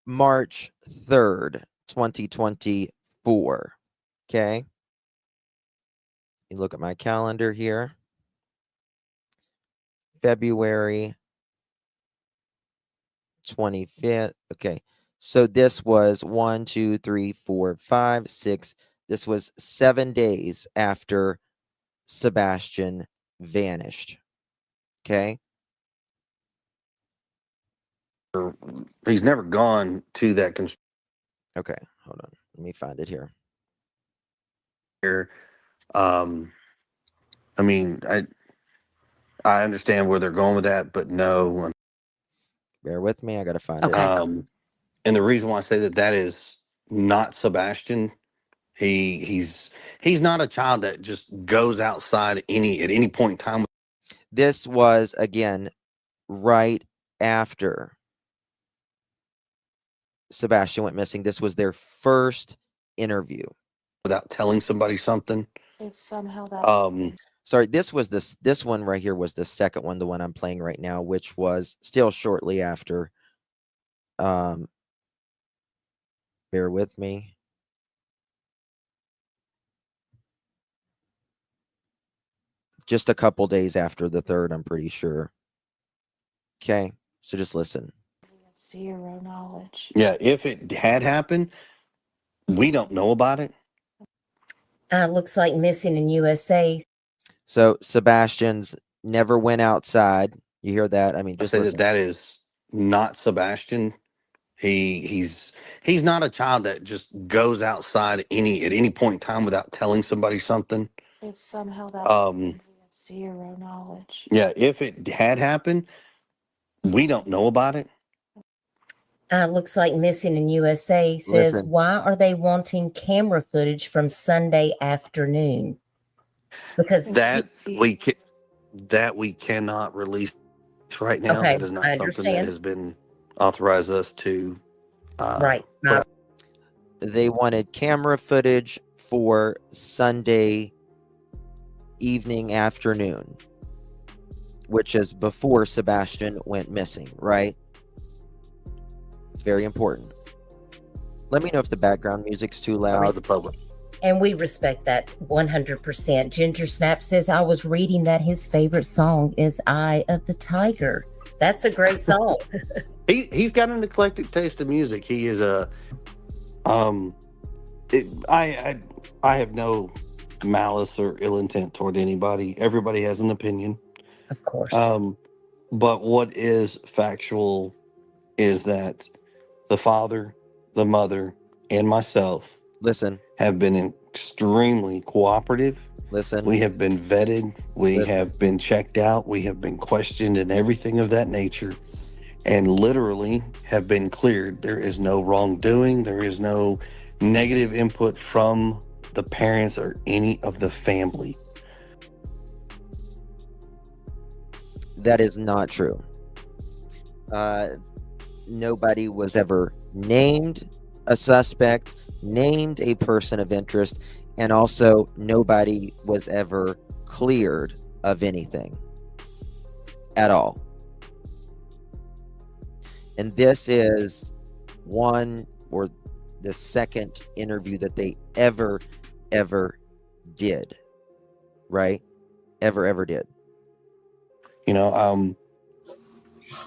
March 3rd, 2024. Okay. You look at my calendar here. February 25th. Okay. So this was 1, 2, 3, 4, 5, 6. This was 7 days after Sebastian vanished. Okay. He's never gone to that Okay, hold on. Let me find it here. I mean, I understand where they're going with that, but no. Bear with me. I got to find Okay. it. And the reason why I say that is not Sebastian. He's not a child that just goes outside at any point in time. This was, again, right after Sebastian went missing. This was their first interview. Without telling somebody something. If somehow that Sorry, this one right here was the second one, the one I'm playing right now, which was still shortly after. Bear with me. Just a couple days after the third, I'm pretty sure. Okay, so just listen. zero knowledge. Yeah, if it had happened, we don't know about it. Looks like missing in USA. So Sebastian's never went outside. You hear that? I mean, I just say listen. that is not Sebastian. He's not a child that just goes outside at any point in time without telling somebody something. If somehow that zero knowledge. Yeah, if it had happened, we don't know about it. Looks like missing in USA says, Listen. why are they wanting camera footage from Sunday afternoon? Because that we cannot release right now. Okay, That is not I something that understand. has been authorized us to. Right. put out. They wanted camera footage for Sunday evening, afternoon, which is before Sebastian went missing, right? It's very important. Let me know if the background music's too loud. The public. And we respect that 100%. Ginger Snap says, I was reading that his favorite song is Eye of the Tiger. That's a great song. He's got an eclectic taste of music. He is I have no malice or ill intent toward anybody. Everybody has an opinion. Of course. But what is factual is that the father, the mother, and myself have been extremely cooperative. We have been vetted. We have been checked out. We have been questioned and everything of that nature, and literally have been cleared. There is no wrongdoing. There is no negative input from the parents or any of the family. That is not true. Nobody was ever named a suspect, named a person of interest, and also nobody was ever cleared of anything at all. And this is one or the second interview that they ever did, right? Ever did. You know,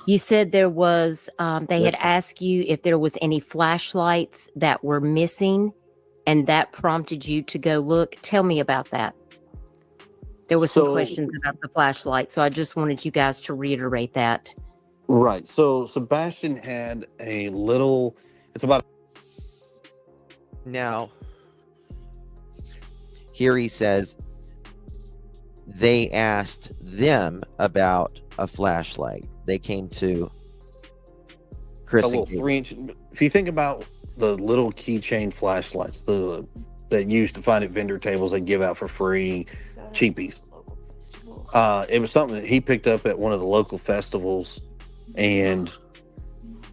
you said there was, they had asked you if there was any flashlights that were missing, and that prompted you to go look. Tell me about that. There was some questions about the flashlight, so I just wanted you guys to reiterate that. Right. So Sebastian had a little, it's about. Now, here he says they asked them about a flashlight. They came to Chris. A little 3-inch. If you think about the little keychain flashlights, that you used to find at vendor tables, they give out for free, cheapies. It was something that he picked up at one of the local festivals, and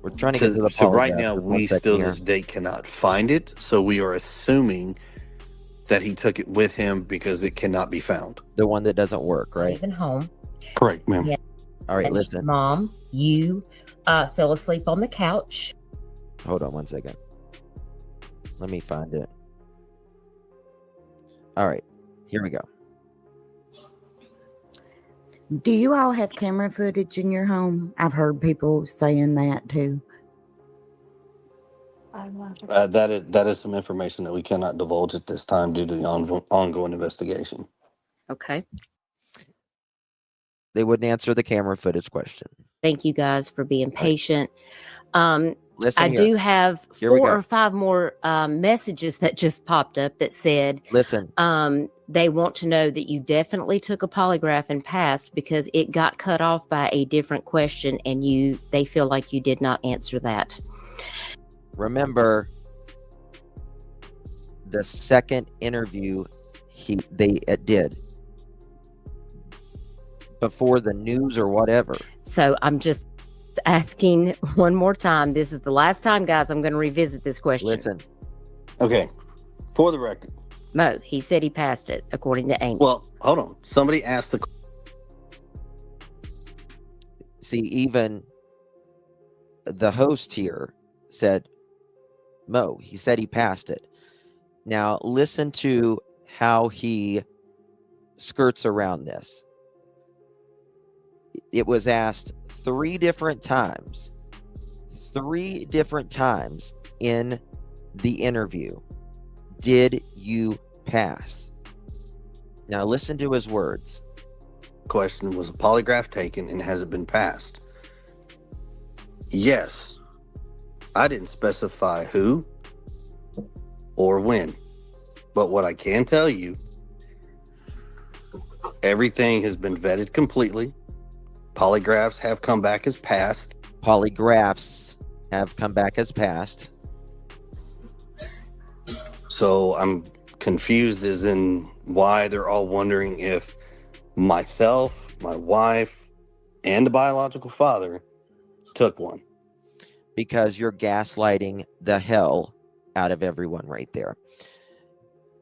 we're trying to get to the so right now we still to this day cannot find it. So we are assuming that he took it with him because it cannot be found. The one that doesn't work, right? Even home. Correct, ma'am. Yeah. All right, And listen. Mom, you fell asleep on the couch. Hold on one second. Let me find it. All right, here we go. Do you all have camera footage in your home? I've heard people saying that too. That is some information that we cannot divulge at this time due to the ongoing investigation. Okay. They wouldn't answer the camera footage question. Thank you guys for being patient. Listen I here. do have Here we 4 go. or 5 more messages that just popped up that said, Listen, they want to know that you definitely took a polygraph and passed because it got cut off by a different question and they feel like you did not answer that. remember the second interview they did before the news or whatever. So I'm just asking one more time. This is the last time, guys. I'm going to revisit this question. Listen. Okay. For the record. Mo, he said he passed it, according to Amy. Well, hold on. Somebody asked the... See, even the host here said, Mo, he said he passed it. Now, listen to how he skirts around this. It was asked 3 different times in the interview. Did you pass? Now listen to his words. Question: was a polygraph taken and has it been passed? Yes. I didn't specify who or when, but what I can tell you, everything has been vetted completely. Polygraphs have come back as passed. So I'm confused as in why they're all wondering if myself, my wife, and the biological father took one. Because you're gaslighting the hell out of everyone right there.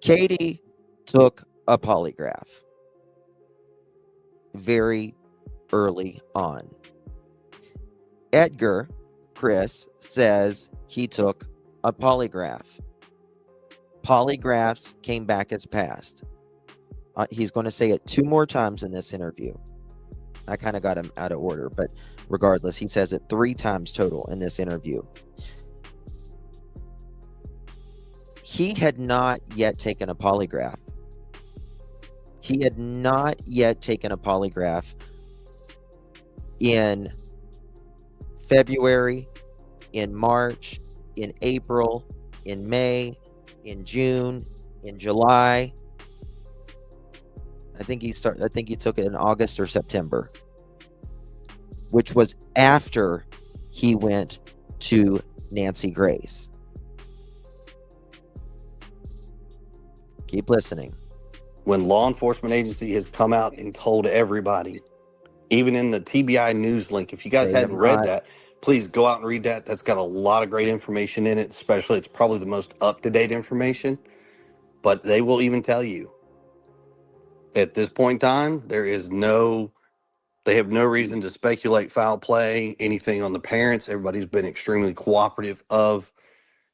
Katie took a polygraph very early on. Edgar, Chris, says he took a polygraph. Polygraphs came back as passed. He's going to say it 2 more times in this interview. I kind of got him out of order, but regardless, he says it 3 times total in this interview. He had not yet taken a polygraph. In February, in March, in April, in May, in June, in July. I think he took it in August or September, which was after he went to Nancy Grace. Keep listening. When law enforcement agency has come out and told everybody, even in the TBI news link, if you guys hadn't read that, please go out and read that. That's got a lot of great information in it, especially it's probably the most up-to-date information. But they will even tell you, at this point in time, they have no reason to speculate foul play, anything on the parents. Everybody's been extremely cooperative of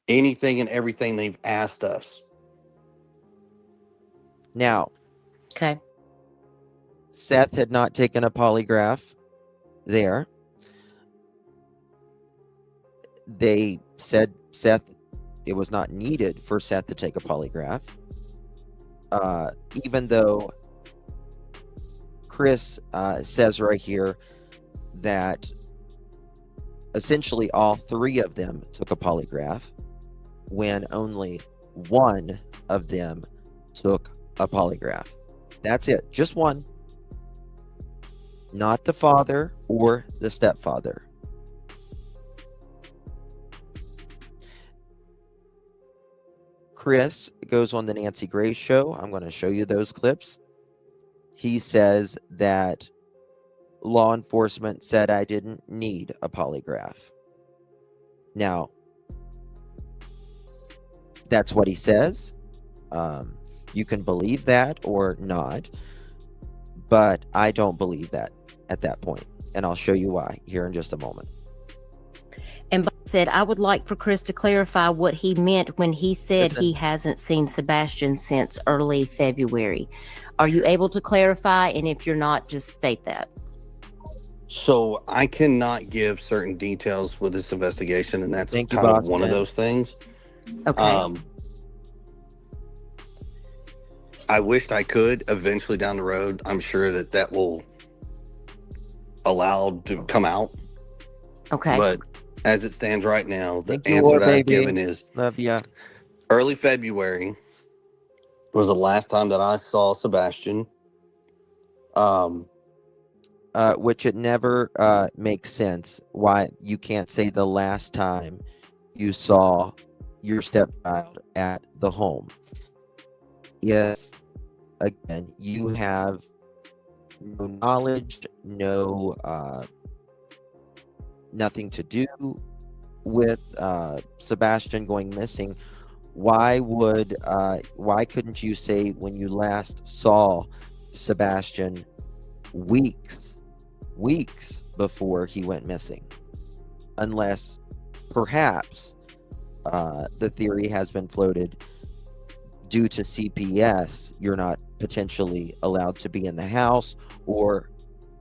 anything and everything they've asked us. Now, okay. Seth had not taken a polygraph there. They said it was not needed for Seth to take a polygraph. Even though Chris says right here that essentially all 3 of them took a polygraph when only 1 of them took a polygraph. That's it. Just 1. Not the father or the stepfather. Chris goes on the Nancy Grace show. I'm going to show you those clips. He says that law enforcement said I didn't need a polygraph. Now, that's what he says. You can believe that or not, but I don't believe that at that point. And I'll show you why here in just a moment. And Bob said, I would like for Chris to clarify what he meant when he said he hasn't seen Sebastian since early February. Are you able to clarify? And if you're not, just state that. So I cannot give certain details with this investigation, and that's kind of one of those things. Okay. I wished I could eventually down the road. I'm sure that will allowed to come out. Okay. But as it stands right now, the Thank you, answer War that I've Baby. given is Love ya. early February was the last time that I saw Sebastian. Which it never makes sense why you can't say the last time you saw your stepchild at the home. If, again, you have no knowledge, nothing to do with Sebastian going missing, why couldn't you say when you last saw Sebastian weeks before he went missing? Unless perhaps the theory has been floated, due to CPS, you're not potentially allowed to be in the house or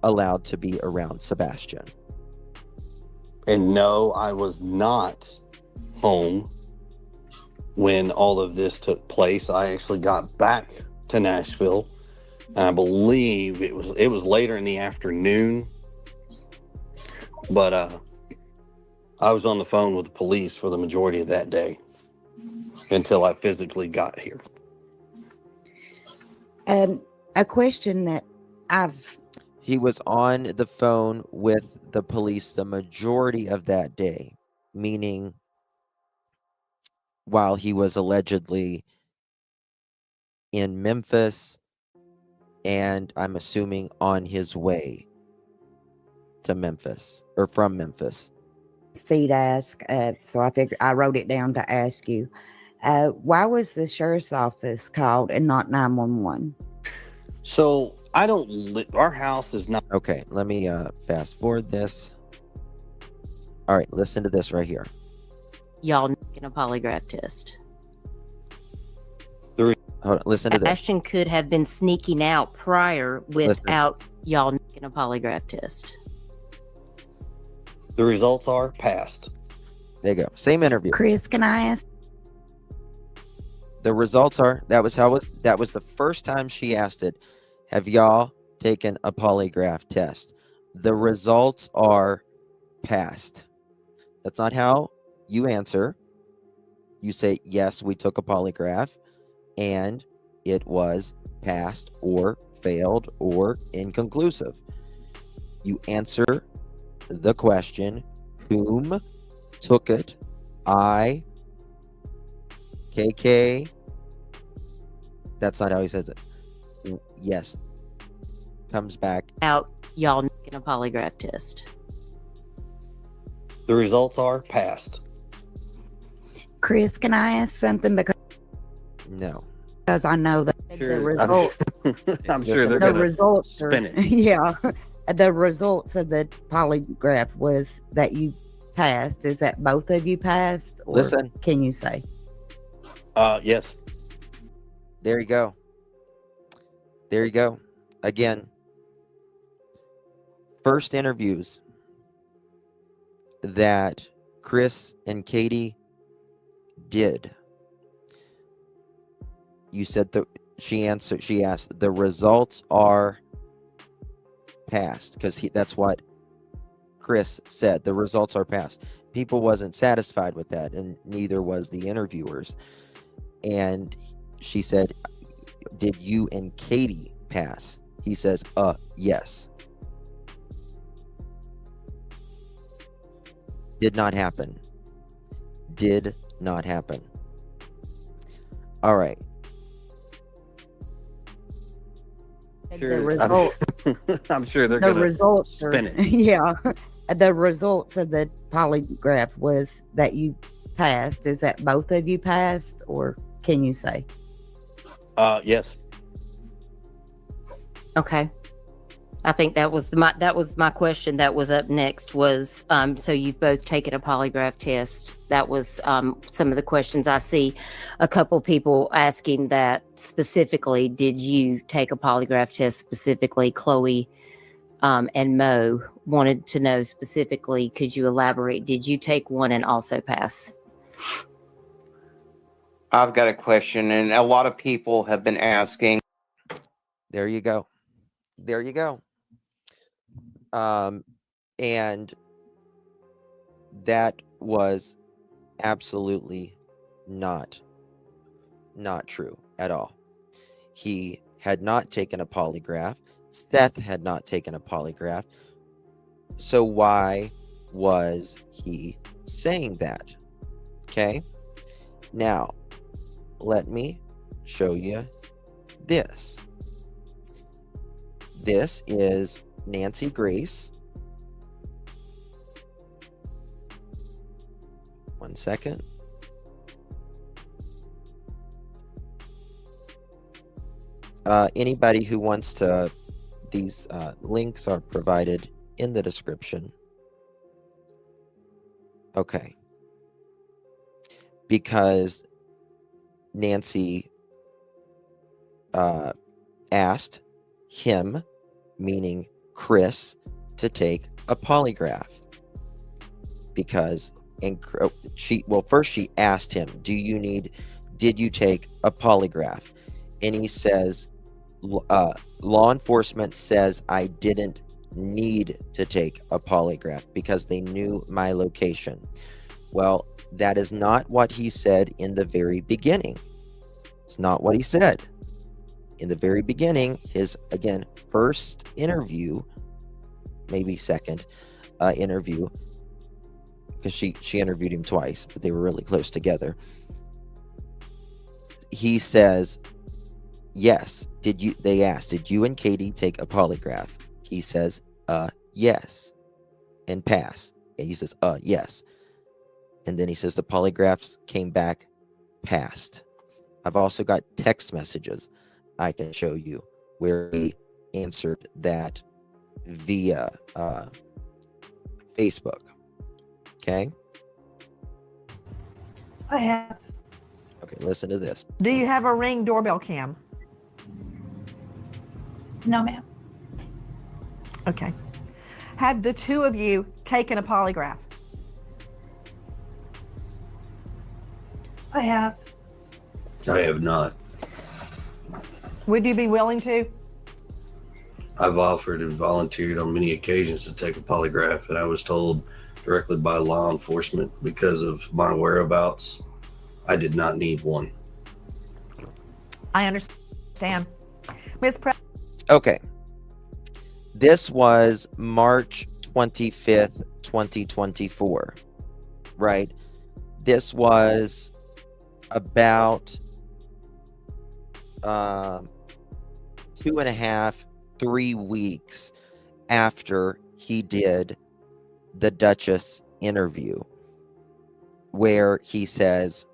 allowed to be around Sebastian. And no, I was not home when all of this took place. I actually got back to Nashville, and I believe it was later in the afternoon. But I was on the phone with the police for the majority of that day until I physically got here. A question that He was on the phone with the police the majority of that day, meaning while he was allegedly in Memphis, and I'm assuming on his way to Memphis or from Memphis. seed ask, so I figured I wrote it down to ask you. Why was the sheriff's office called and not 911? So our house is not. Okay, let me fast forward this. All right, listen to this right here. Y'all making a polygraph test. Hold on, listen to this. Sebastian could have been sneaking out prior without y'all making a polygraph test. The results are passed. There you go. Same interview. Chris, can I ask? The results are, that was the first time she asked it. Have y'all taken a polygraph test? The results are passed. That's not how you answer. You say, yes, we took a polygraph and it was passed or failed or inconclusive. You answer the question, whom took it? I, KK. That's not how he says it. Yes. Comes back. Out y'all making a polygraph test. The results are passed. Chris, can I ask something? No. Because I know that Sure. the results, I'm sure they're the going to results are, spin it. yeah, the results of the polygraph was that you passed. Is that both of you passed? Or Listen. Can you say? Yes. There you go. There you go. Again, first interviews that Chris and Katie did. You said she asked, the results are passed, because that's what Chris said. The results are passed. People wasn't satisfied with that, and neither was the interviewers. And she said, did you and Katie pass? He says, yes. Did not happen. Did not happen. All right. Sure. The results, I'm sure they're the going to results spin are, it. yeah. The results of the polygraph was that you passed. Is that both of you passed, or can you say? Yes. Okay. I think that was my question that was up next was, so you've both taken a polygraph test. That was some of the questions. I see a couple people asking that specifically. Did you take a polygraph test specifically? Chloe and Mo wanted to know specifically, could you elaborate? Did you take one and also pass? I've got a question, and a lot of people have been asking. There you go. There you go. And that was absolutely not true at all. He had not taken a polygraph. Seth had not taken a polygraph. So why was he saying that? Okay. Now, let me show you this. This is Nancy Grace. One second. Anybody who wants to, these links are provided in the description. Okay. Because Nancy asked him, meaning Chris, to take a polygraph. Because first she asked him, did you take a polygraph? And he says, law enforcement says I didn't need to take a polygraph because they knew my location. Well, that is not what he said in the very beginning. It's not what he said. In the very beginning, his, again, first interview, maybe second interview, because she interviewed him twice, but they were really close together. He says, yes. They asked, did you and Katie take a polygraph? He says, yes. And pass. And he says, yes. And then he says the polygraphs came back passed. I've also got text messages I can show you where he answered that via Facebook. Okay. I have. Okay, listen to this. Do you have a Ring doorbell cam? No, ma'am. Okay. Have the two of you taken a polygraph? I have. I have not. Would you be willing to? I've offered and volunteered on many occasions to take a polygraph, and I was told directly by law enforcement because of my whereabouts, I did not need one. I understand. Ms. Okay. This was March 25th, 2024, right? This was about 2.5, 3 weeks after he did the Duchess interview where he says,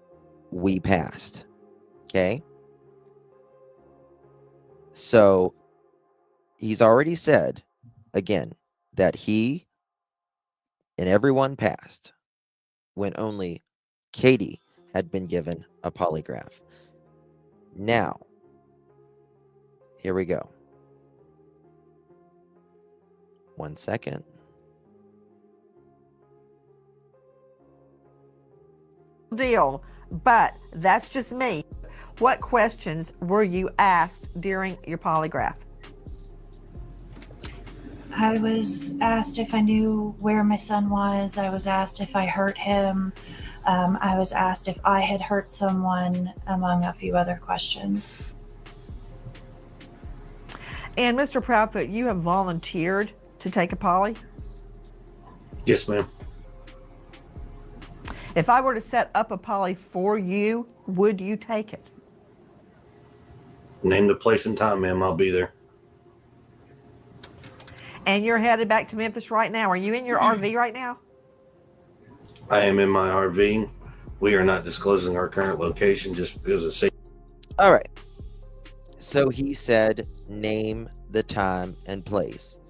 we passed. Okay. So he's already said again that he and everyone passed when only Katie had been given a polygraph. Now, here we go. One second. Deal, but that's just me. What questions were you asked during your polygraph? I was asked if I knew where my son was. I was asked if I hurt him. I was asked if I had hurt someone, among a few other questions. And Mr. Proudfoot, you have volunteered to take a poly? Yes, ma'am. If I were to set up a poly for you, would you take it? Name the place and time, ma'am. I'll be there. And you're headed back to Memphis right now. Are you in your RV right now? I am in my RV. We are not disclosing our current location just because of safety. All right. So he said, name the time and place.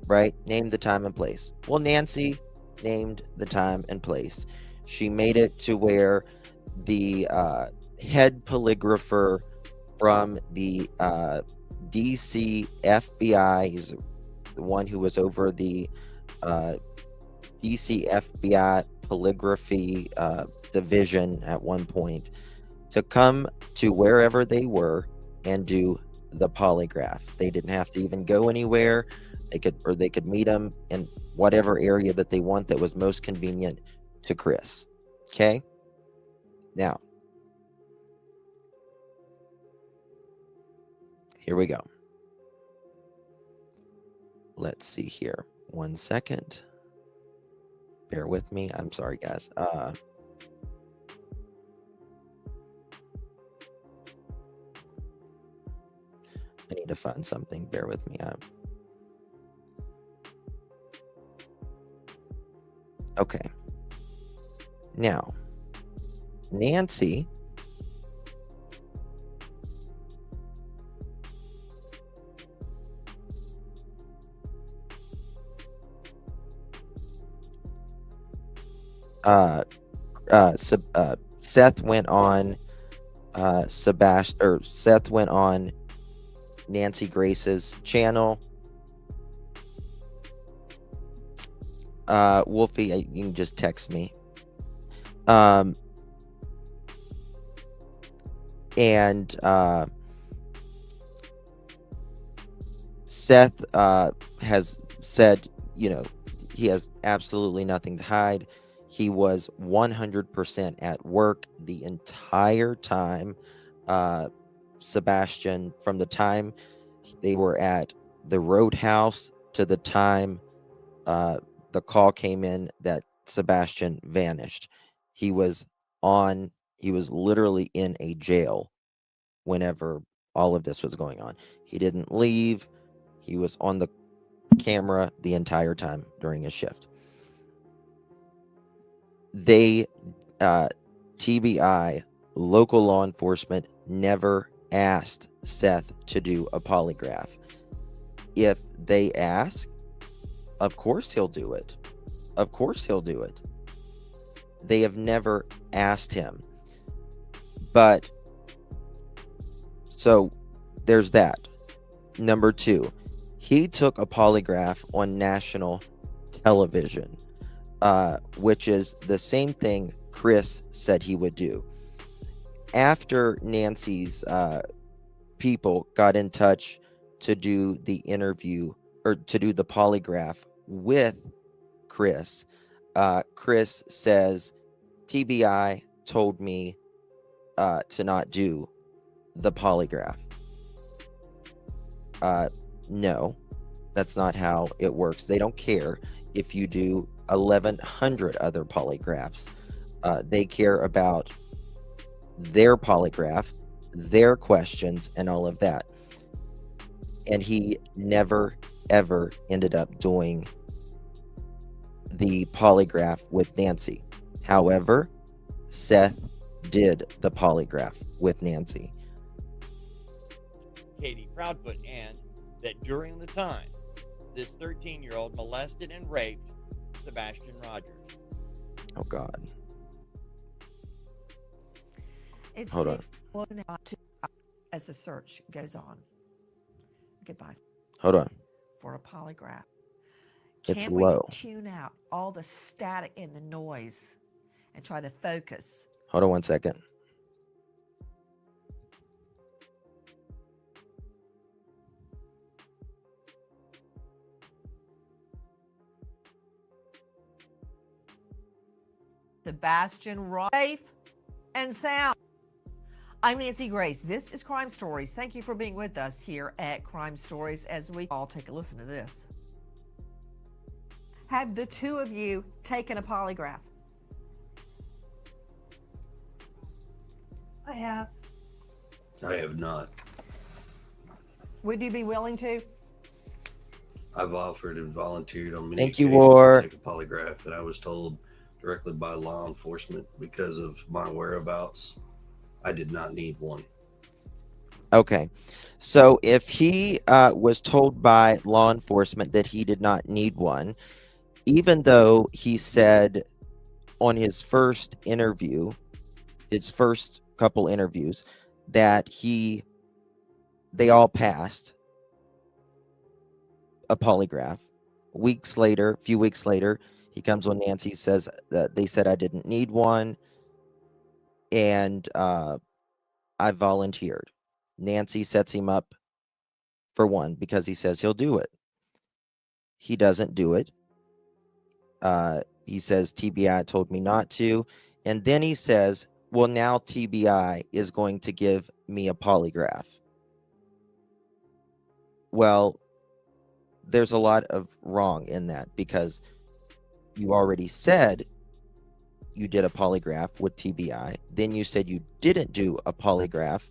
Right? Name the time and place. Well, Nancy named the time and place. She made it to where the head polygrapher from the DC FBI, he's the one who was over the DC FBI polygraphy division at one point, to come to wherever they were and do the polygraph. They didn't have to even go anywhere. They could meet him in whatever area that they want that was most convenient to Chris. Okay? Now, here we go. Let's see here. 1 second. Bear with me. I'm sorry, guys. I need to find something. Bear with me. Okay. Now, Nancy Seth went on Seth went on Nancy Grace's channel. Wolfie, you can just text me. And Seth has said, he has absolutely nothing to hide. He was 100% at work the entire time. Sebastian, from the time they were at the Roadhouse to the time the call came in that Sebastian vanished, he was literally in a jail whenever all of this was going on. He didn't leave. He was on the camera the entire time during his shift. They, TBI, local law enforcement never asked Seth to do a polygraph. If they ask, of course he'll do it. Of course he'll do it. They have never asked him. But, so there's that. Number 2, he took a polygraph on national television, which is the same thing Chris said he would do. After Nancy's people got in touch to do the interview or to do the polygraph with Chris, Chris says, TBI told me to not do the polygraph. No, that's not how it works. They don't care if you do 1,100 other polygraphs. They care about their polygraph, their questions, and all of that. And he never, ever ended up doing the polygraph with Nancy. However, Seth did the polygraph with Nancy. Katie Proudfoot, and that during the time this 13-year-old molested and raped Sebastian Rogers. Oh, God. It's Hold on. As the search goes on. Goodbye. Hold on. For a polygraph. It's Can we low. tune out all the static and the noise and try to focus? Hold on 1 second. Sebastian safe and sound. I'm Nancy Grace. This is Crime Stories. Thank you for being with us here at Crime Stories as we all take a listen to this. Have the two of you taken a polygraph? I have. I have not. Would you be willing to? I've offered and volunteered on many Thank you, occasions War. to take a polygraph, and I was told directly by law enforcement because of my whereabouts, I did not need one. Okay. So if he was told by law enforcement that he did not need one, even though he said on his first interview, his first couple interviews, that they all passed a polygraph. A few weeks later, he comes on Nancy, says that they said I didn't need one, and I volunteered. Nancy sets him up for one because he says he'll do it. he doesn't do it. He says TBI told me not to. And then he says, well, now TBI is going to give me a polygraph. Well, there's a lot of wrong in that, because you already said you did a polygraph with TBI. Then you said you didn't do a polygraph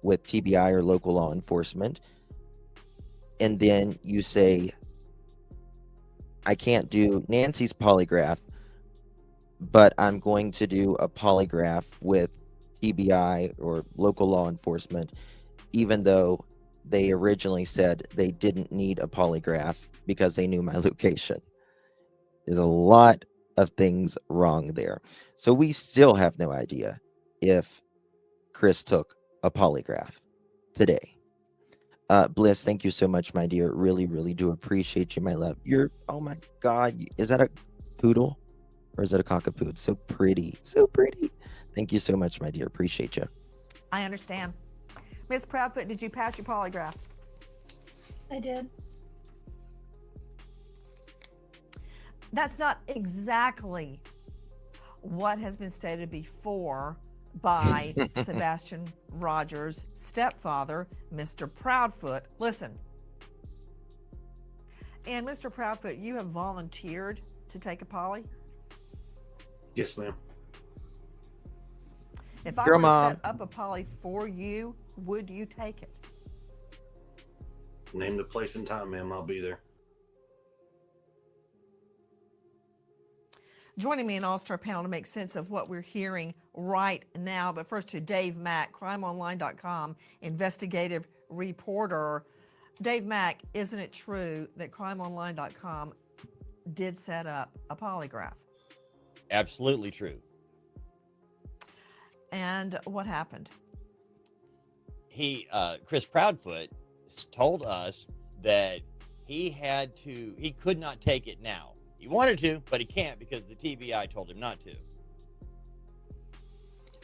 with TBI or local law enforcement. And then you say, I can't do Nancy's polygraph, but I'm going to do a polygraph with TBI or local law enforcement, even though they originally said they didn't need a polygraph because they knew my location. There's a lot of things wrong there. So we still have no idea if Chris took a polygraph today. Bliss, thank you so much, my dear. Really, really do appreciate you, my love. You're, oh my God, is that a poodle or is it a cockapoo? So pretty, so pretty. Thank you so much, my dear. Appreciate you. I understand. Miss Proudfoot, did you pass your polygraph? I did. That's not exactly what has been stated before by Sebastian Rogers' stepfather, Mr. Proudfoot. Listen. And Mr. Proudfoot, you have volunteered to take a poly? Yes, ma'am. If I Girl, were to Mom. set up a poly for you, would you take it? Name the place and time, ma'am. I'll be there. Joining me in All-Star panel to make sense of what we're hearing right now. But first to Dave Mack, crimeonline.com, investigative reporter. Dave Mack, isn't it true that crimeonline.com did set up a polygraph? Absolutely true. And what happened? Chris Proudfoot told us that he could not take it now. He wanted to, but he can't because the TBI told him not to.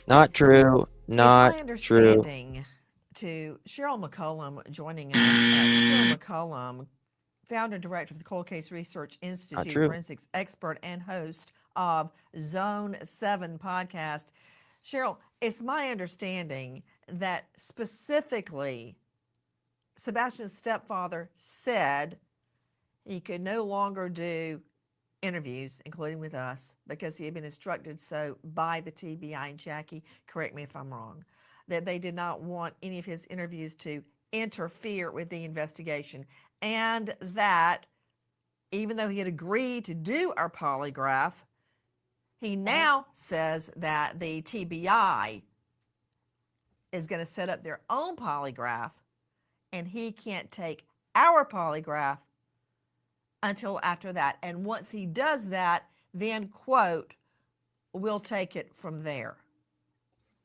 Not true. Not it's my true. understanding to Cheryl McCollum joining us. Cheryl McCollum, founder and director of the Cold Case Research Institute, forensics expert and host of Zone 7 podcast. Cheryl, it's my understanding that specifically Sebastian's stepfather said he could no longer do interviews, including with us, because he had been instructed so by the TBI. And Jackie, correct me if I'm wrong, that they did not want any of his interviews to interfere with the investigation. And that even though he had agreed to do our polygraph, he now says that the TBI is going to set up their own polygraph and he can't take our polygraph until after that. And once he does that, then, quote, we'll take it from there.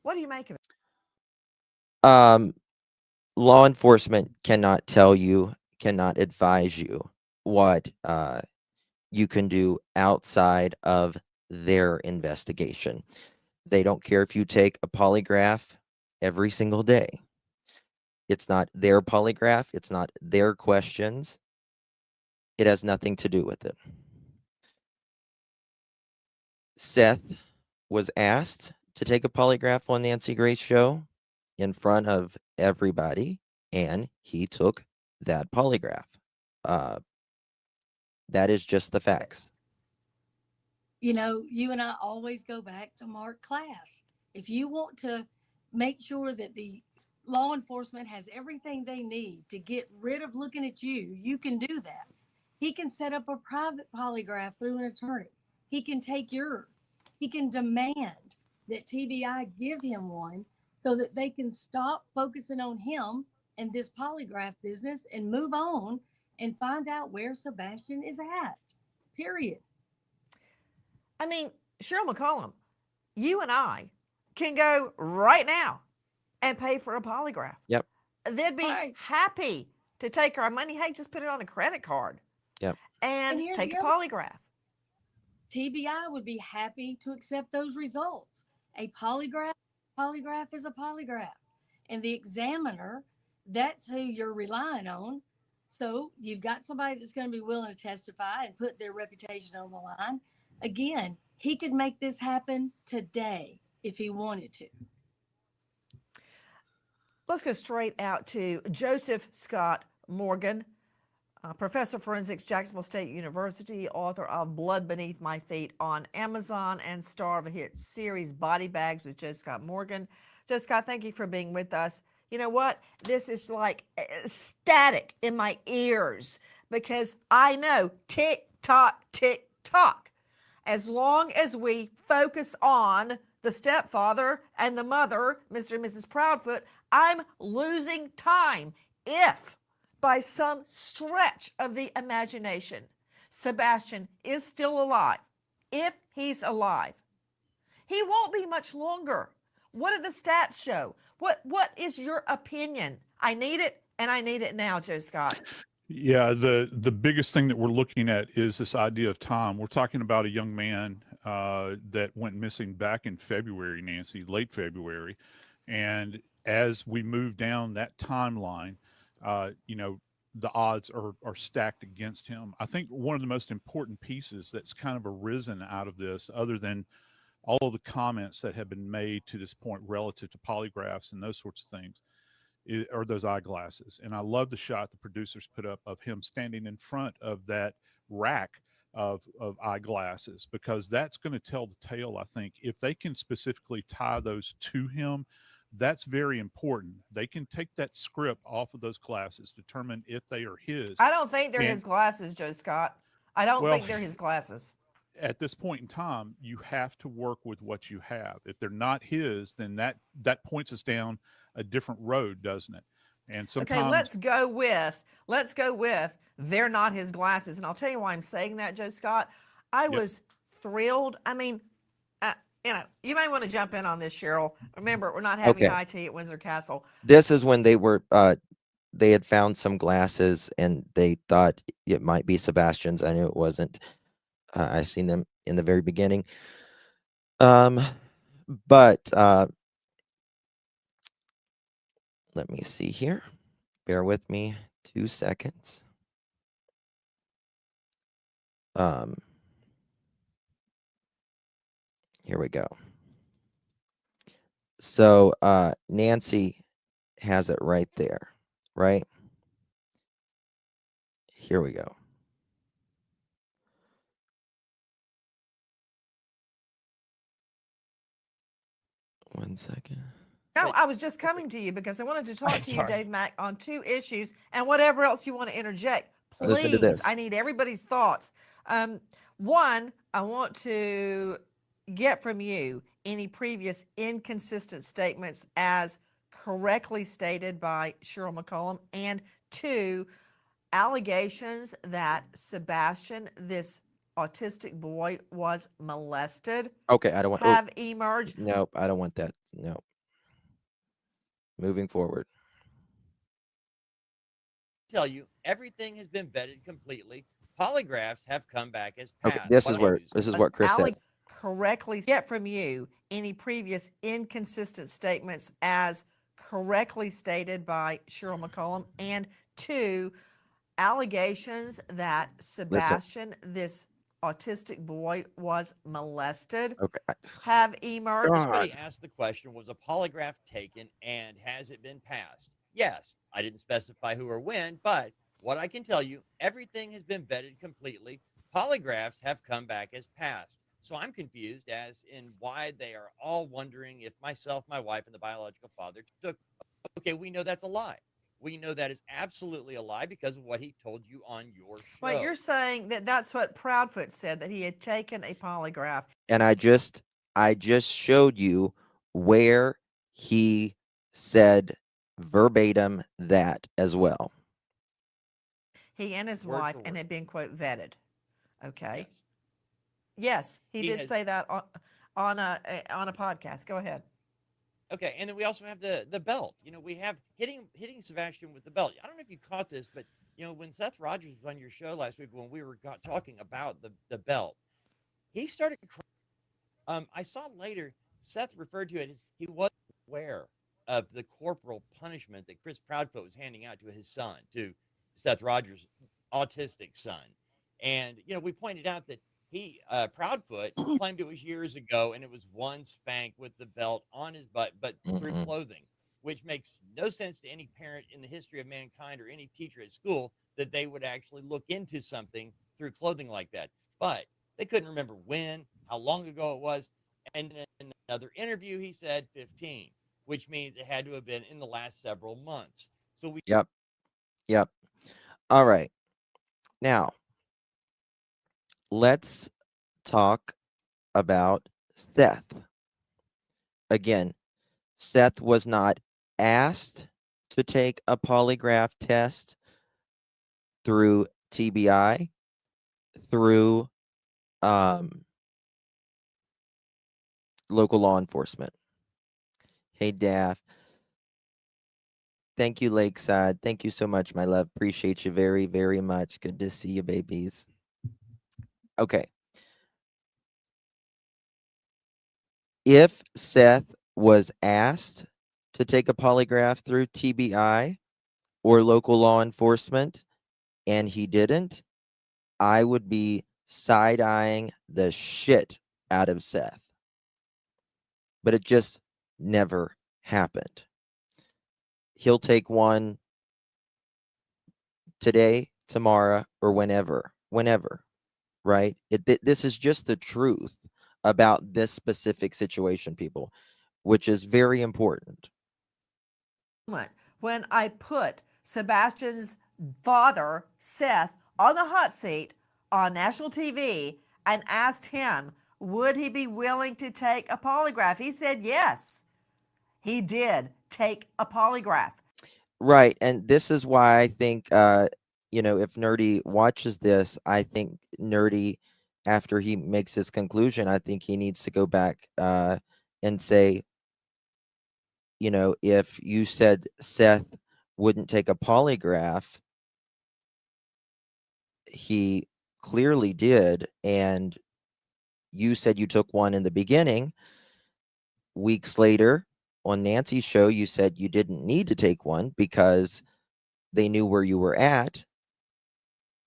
What do you make of it? Law enforcement cannot tell you, cannot advise you what you can do outside of their investigation. They don't care if you take a polygraph every single day. It's not their polygraph. It's not their questions. It has nothing to do with it. Seth was asked to take a polygraph on Nancy Grace show in front of everybody, and he took that polygraph. That is just the facts. You know, you and I always go back to Mark Class. If you want to make sure that the law enforcement has everything they need to get rid of looking at you, you can do that. He can set up a private polygraph through an attorney. He can take yours. He can demand that TBI give him one so that they can stop focusing on him and this polygraph business and move on and find out where Sebastian is at, period. I mean, Cheryl McCollum, you and I can go right now and pay for a polygraph. Yep. They'd be happy to take our money. Hey, just put it on a credit card. Yep. And take a polygraph. TBI would be happy to accept those results. A polygraph is a polygraph. And the examiner, that's who you're relying on So you've got somebody that's going to be willing to testify and put their reputation on the line. Again, he could make this happen today if he wanted to. Let's go straight out to Joseph Scott Morgan, professor of forensics, Jacksonville State University, author of Blood Beneath My Feet on Amazon, and star of a hit series, Body Bags with Joe Scott Morgan. Joe Scott, thank you for being with us. You know what? This is like static in my ears because I know tick tock, tick tock. As long as we focus on the stepfather and the mother, Mr. and Mrs. Proudfoot, I'm losing time. If by some stretch of the imagination, Sebastian is still alive, if he's alive, he won't be much longer. What do the stats show? What is your opinion? I need it, and I need it now, Joe Scott. Yeah, the biggest thing that we're looking at is this idea of time. We're talking about a young man that went missing back in February, Nancy, late February. And as we move down that timeline, you know, the odds are stacked against him. I think one of the most important pieces that's kind of arisen out of this, other than all of the comments that have been made to this point relative to polygraphs and those sorts of things, are those eyeglasses. And I love the shot the producers put up of him standing in front of that rack of eyeglasses, because that's going to tell the tale. I think if they can specifically tie those to him, that's very important. They can take that script off of those glasses, determine if they are his. I don't think they're his glasses, Joe Scott. I don't think they're his glasses. At this point in time, you have to work with what you have. If they're not his, then that points us down a different road, doesn't it? And sometimes, okay, let's go with they're not his glasses. And I'll tell you why I'm saying that, Joe Scott. I was thrilled. I mean, you know, you may want to jump in on this, Cheryl. Remember, we're not having high tea at Windsor Castle. This is when they were they had found some glasses and they thought it might be Sebastian's. I knew it wasn't. I seen them in the very beginning. But let me see here. Bear with me 2 seconds. Here we go. So Nancy has it right there, right? Here we go. One second. No, I was just coming to you because I wanted to talk to you, Dave Mack, on 2 issues and whatever else you want to interject. Please, listen to this. I need everybody's thoughts. One, I want to get from you any previous inconsistent statements as correctly stated by Cheryl McCollum, and 2, allegations that Sebastian, this autistic boy, was molested. Okay, I don't want have emerged. Nope, I don't want that. No. Moving forward. Tell you, everything has been vetted completely. Polygraphs have come back as passed. Okay, this is what Chris said. Correctly get from you any previous inconsistent statements as correctly stated by Cheryl McCollum, and 2, allegations that Sebastian, this autistic boy, was molested, have emerged. Somebody asked the question, was a polygraph taken and has it been passed? Yes, I didn't specify who or when, but what I can tell you, everything has been vetted completely. Polygraphs have come back as passed. So I'm confused as in why they are all wondering if myself, my wife, and the biological father took. Okay, we know that's a lie. We know that is absolutely a lie because of what he told you on your show. Well, you're saying that that's what Proudfoot said, that he had taken a polygraph. And I just showed you where he said verbatim that as well. He and his wife, and had been, quote, vetted. Okay. Yes, he did say that on a podcast. Go ahead. Okay, and then we also have the belt. You know, we have hitting Sebastian with the belt. I don't know if you caught this, but you know, when Seth Rogers was on your show last week, when we were talking about the belt, he started crying. I saw later Seth referred to it as he wasn't aware of the corporal punishment that Chris Proudfoot was handing out to his son, to Seth Rogers' autistic son. And, you know, we pointed out that he, Proudfoot, claimed it was years ago and it was one spank with the belt on his butt, but through clothing, which makes no sense to any parent in the history of mankind or any teacher at school that they would actually look into something through clothing like that. But they couldn't remember when, how long ago it was. And in another interview, he said 15, which means it had to have been in the last several months. So we. Yep. All right. Now, let's talk about Seth. Again, Seth was not asked to take a polygraph test through TBI, through local law enforcement. Hey, Daff. Thank you, Lakeside. Thank you so much, my love. Appreciate you very, very much. Good to see you, babies. Okay. If Seth was asked to take a polygraph through TBI or local law enforcement and he didn't, I would be side-eyeing the shit out of Seth. But it just never happened. He'll take one today, tomorrow, or whenever, right? This is just the truth about this specific situation, people, which is very important. When I put Sebastian's father, Seth, on the hot seat on national TV and asked him, would he be willing to take a polygraph? He said yes. He did take a polygraph. Right. And this is why I think, you know, if Nerdy watches this, I think Nerdy, after he makes his conclusion, I think he needs to go back and say, you know, if you said Seth wouldn't take a polygraph, he clearly did. And you said you took one in the beginning. Weeks later, on Nancy's show, you said you didn't need to take one because they knew where you were at.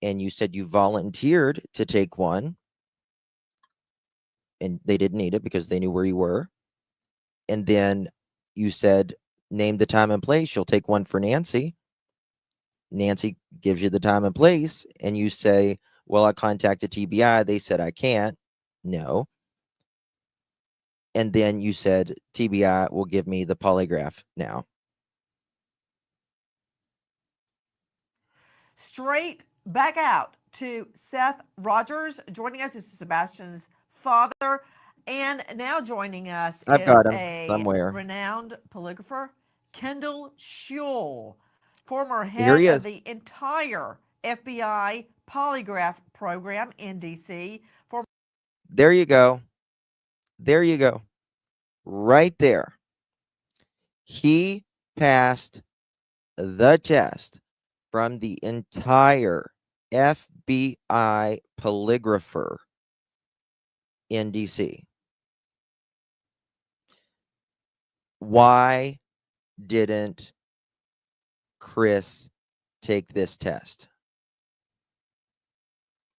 And you said you volunteered to take one. And they didn't need it because they knew where you were. And then you said, name the time and place. You'll take one for Nancy. Nancy gives you the time and place. And you say, well, I contacted TBI. They said I can't. No. And then you said, TBI will give me the polygraph now. Straight back out to Seth Rogers. Joining us is Sebastian's father. And now joining us is a renowned polygrapher, Kendall Schule, former head of the entire FBI polygraph program in D.C. There you go. There you go. Right there. He passed the test from the entire FBI polygrapher in DC. Why didn't Chris take this test?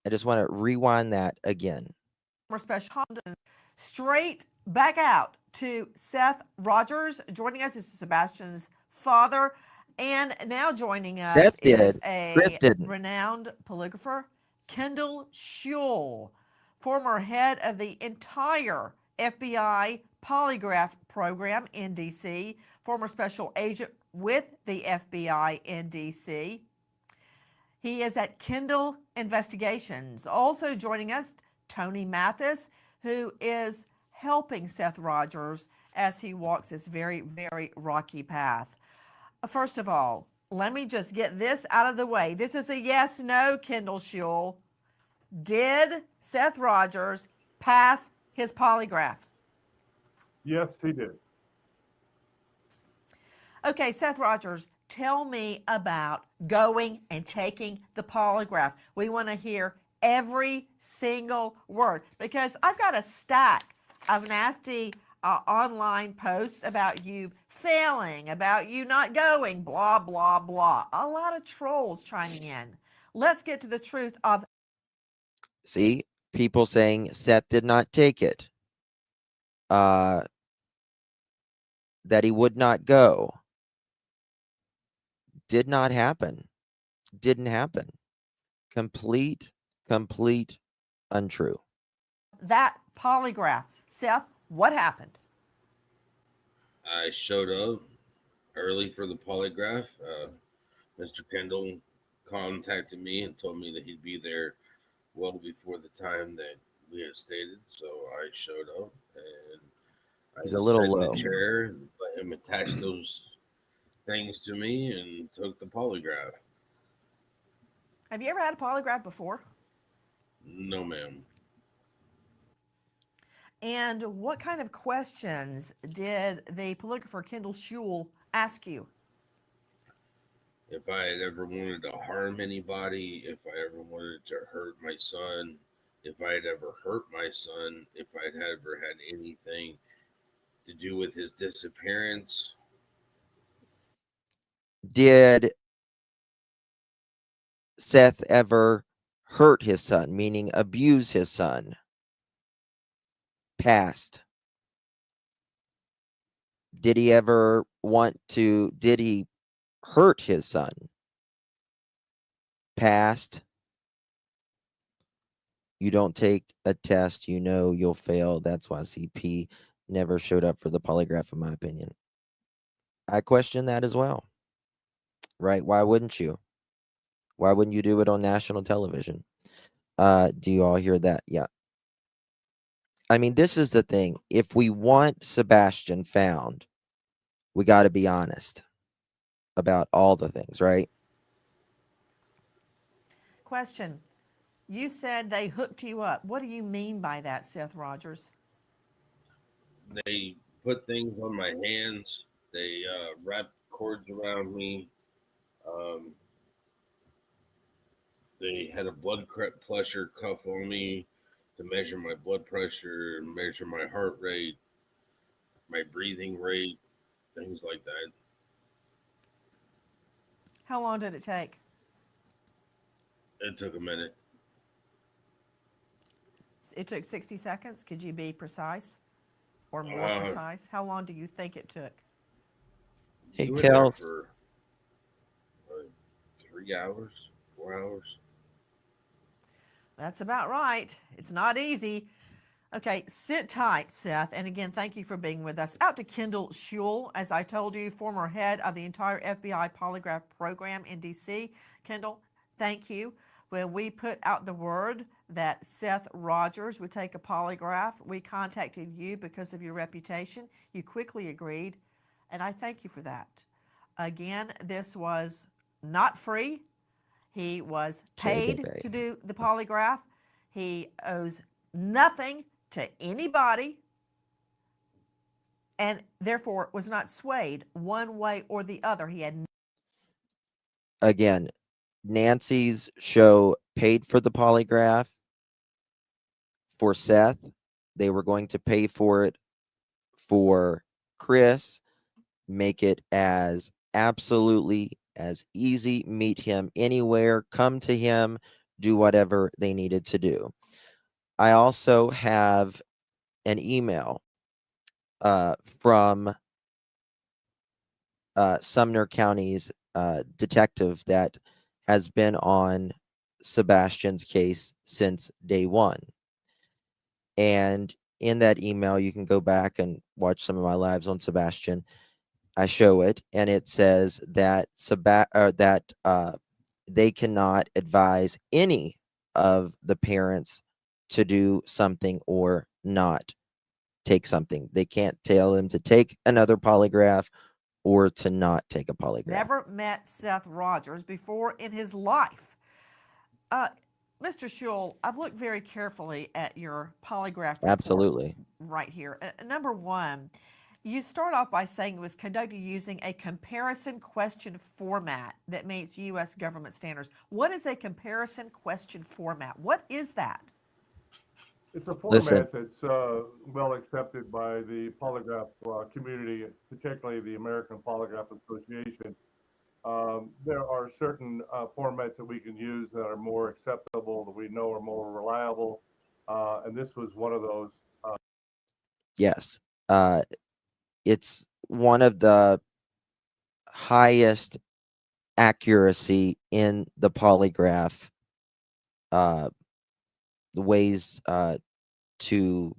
I just want to rewind that again. Straight back out to Seth Rogers. Joining us is Sebastian's father. And now joining us is a renowned polygrapher, Kendall Schule, former head of the entire FBI polygraph program in D.C., former special agent with the FBI in D.C. He is at Kendall Investigations. Also joining us, Tony Mathis, who is helping Seth Rogers as he walks this very, very rocky path. First of all, let me just get this out of the way. This is a yes, no, Kendall Schule. Did Seth Rogers pass his polygraph? Yes, he did. Okay, Seth Rogers, tell me about going and taking the polygraph. We want to hear every single word because I've got a stack of nasty online posts about you failing, about you not going, blah, blah, blah. A lot of trolls chiming in. Let's get to the truth of. See, people saying Seth did not take it, that he would not go. Did not happen. Didn't happen. Complete untrue. That polygraph. Seth, what happened? I showed up early for the polygraph. Mr. Kendall contacted me and told me that he'd be there well before the time that we had stated. So I showed up and He's a little sat in low. the chair and let him attach those things to me and took the polygraph. Have you ever had a polygraph before? No, ma'am. And what kind of questions did the polygrapher Kendall Schewel ask you? If I had ever wanted to harm anybody, if I ever wanted to hurt my son, if I had ever hurt my son, if I'd ever had anything to do with his disappearance. Did Seth ever hurt his son, meaning abuse his son? Past. Did he ever did he hurt his son? Past. You don't take a test, you know you'll fail. That's why CP never showed up for the polygraph, in my opinion. I question that as well. Right? Why wouldn't you? Why wouldn't you do it on national television? Do you all hear that? Yeah. I mean, this is the thing. If we want Sebastian found, we got to be honest about all the things, right? Question. You said they hooked you up. What do you mean by that, Seth Rogers? They put things on my hands. They wrapped cords around me. They had a blood pressure cuff on me to measure my blood pressure, measure my heart rate, my breathing rate, things like that. How long did it take? It took a minute. It took 60 seconds. Could you be precise or more precise? How long do you think it took? Hey, Kels. For 3 hours, 4 hours. That's about right. It's not easy. Okay, sit tight, Seth. And again, thank you for being with us. Out to Kendall Schewel, as I told you, former head of the entire FBI polygraph program in D.C. Kendall, thank you. When we put out the word that Seth Rogers would take a polygraph, we contacted you because of your reputation. You quickly agreed, and I thank you for that. Again, this was not free. He was paid to do the polygraph. He owes nothing to anybody and therefore was not swayed one way or the other. He had. Again, Nancy's show paid for the polygraph for Seth. They were going to pay for it for Chris, make it as absolutely as easy, meet him anywhere, come to him, do whatever they needed to do. I also have an email from Sumner County's detective that has been on Sebastian's case since day one. And in that email, you can go back and watch some of my lives on Sebastian. I show it, and it says that they cannot advise any of the parents to do something or not take something. They can't tell them to take another polygraph or to not take a polygraph. Never met Seth Rogers before in his life. Mr. Schewel, I've looked very carefully at your polygraph report. Absolutely. Right here. Number one, you start off by saying it was conducted using a comparison question format that meets U.S. government standards. What is a comparison question format? What is that? It's a format that's well accepted by the polygraph community, particularly the American Polygraph Association. There are certain formats that we can use that are more acceptable, that we know are more reliable, and this was one of those. Yes. It's one of the highest accuracy in the polygraph the ways to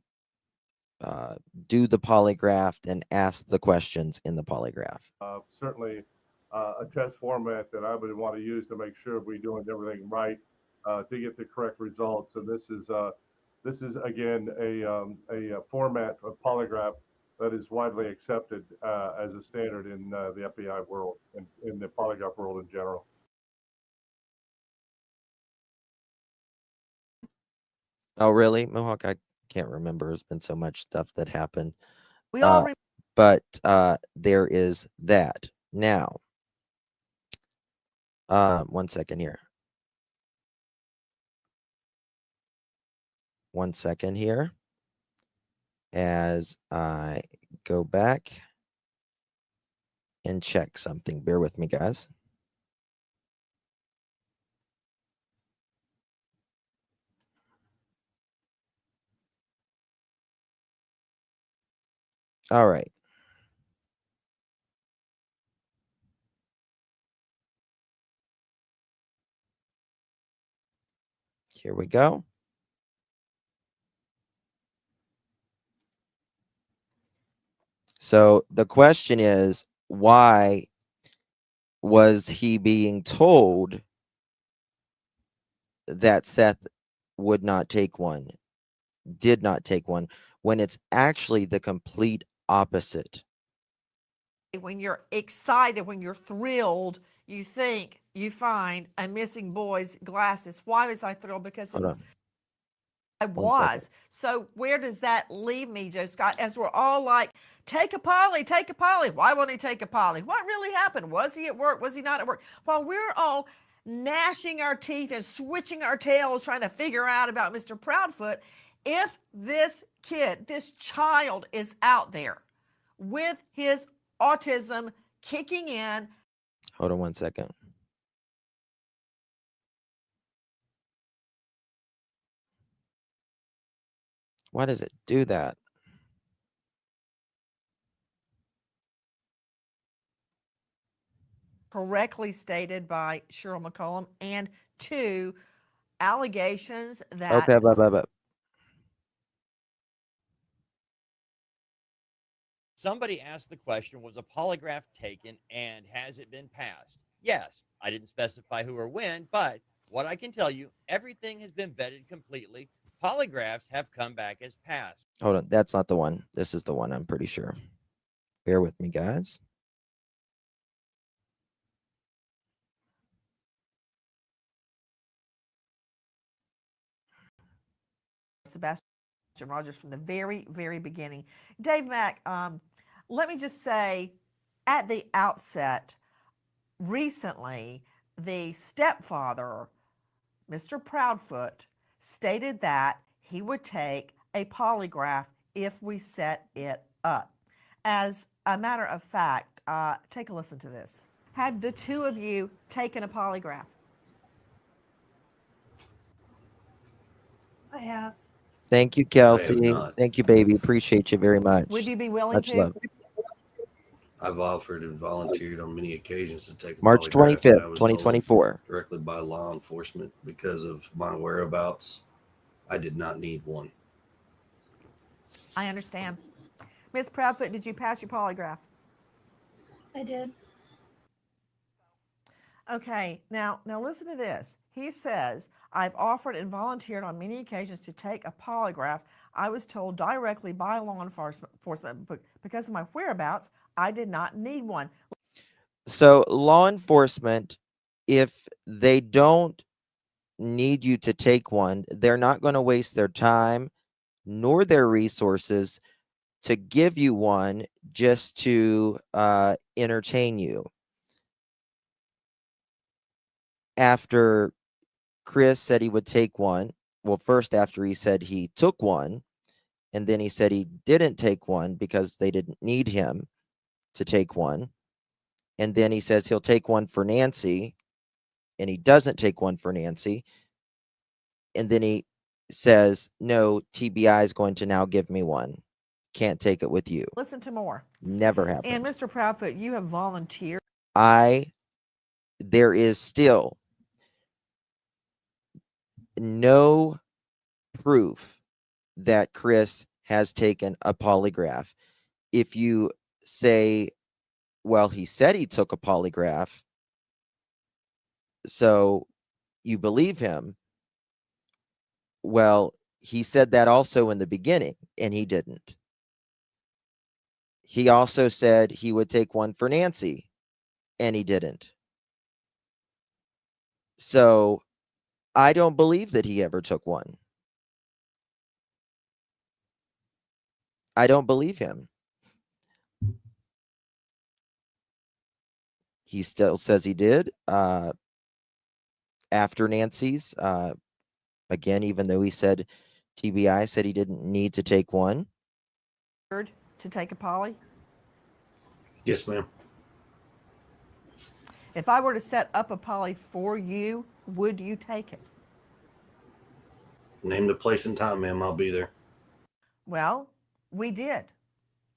do the polygraph and ask the questions in the polygraph. Certainly a test format that I would want to use to make sure we're doing everything right to get the correct results. And this is again a format of polygraph that is widely accepted as a standard in the FBI world and in the polygraph world in general. Oh, really, Mohawk? I can't remember. There's been so much stuff that happened. We all but there is that. Now, 1 second here. 1 second here. As I go back and check something. Bear with me, guys. All right. Here we go. So the question is, why was he being told that Seth would not take one, did not take one, when it's actually the complete opposite? When you're excited, when you're thrilled, you think you find a missing boy's glasses. Why was I thrilled? Because it was. I was. So where does that leave me, Joe Scott? As we're all like, take a poly, take a poly. Why won't he take a poly? What really happened? Was he at work? Was he not at work? While we're all gnashing our teeth and switching our tails trying to figure out about Mr. Proudfoot, if this kid, this child is out there with his autism kicking in. Hold on 1 second. Why does it do that? Correctly stated by Cheryl McCollum, and 2 allegations that. Okay, blah. Somebody asked the question, was a polygraph taken and has it been passed? Yes, I didn't specify who or when, but what I can tell you, everything has been vetted completely. Polygraphs have come back as passed. Hold on, that's not the one. This is the one, I'm pretty sure. Bear with me, guys. Sebastian Rogers from the very, very beginning. Dave Mack, let me just say at the outset, recently, the stepfather, Mr. Proudfoot, stated that he would take a polygraph if we set it up. As a matter of fact, take a listen to this. Have the 2 of you taken a polygraph? I have. Thank you, Kelsey. Thank you, baby. Appreciate you very much. Would you be willing Much to? love. I've offered and volunteered on many occasions to take a March polygraph, 25th, and I was 2024. told directly by law enforcement because of my whereabouts, I did not need one. I understand. Ms. Proudfoot, did you pass your polygraph? I did. Okay, now listen to this. He says, I've offered and volunteered on many occasions to take a polygraph. I was told directly by law enforcement, but because of my whereabouts, I did not need one. So law enforcement, if they don't need you to take one, they're not going to waste their time nor their resources to give you one just to entertain you. After Chris said he would take one, well, first after he said he took one, and then he said he didn't take one because they didn't need him to take one. And then he says he'll take one for Nancy, and he doesn't take one for Nancy. And then he says, no, TBI is going to now give me one. Can't take it with you. Listen to more. Never happened. And Mr. Proudfoot, you have volunteered. There is still no proof that Chris has taken a polygraph. If you say, well, he said he took a polygraph, so you believe him. Well, he said that also in the beginning, and he didn't. He also said he would take one for Nancy, and he didn't. So I don't believe that he ever took one. I don't believe him. He still says he did. After Nancy's, again, even though he said TBI said he didn't need to take one. To take a poly? Yes, ma'am. If I were to set up a poly for you, would you take it? Name the place and time, ma'am. I'll be there. Well, we did.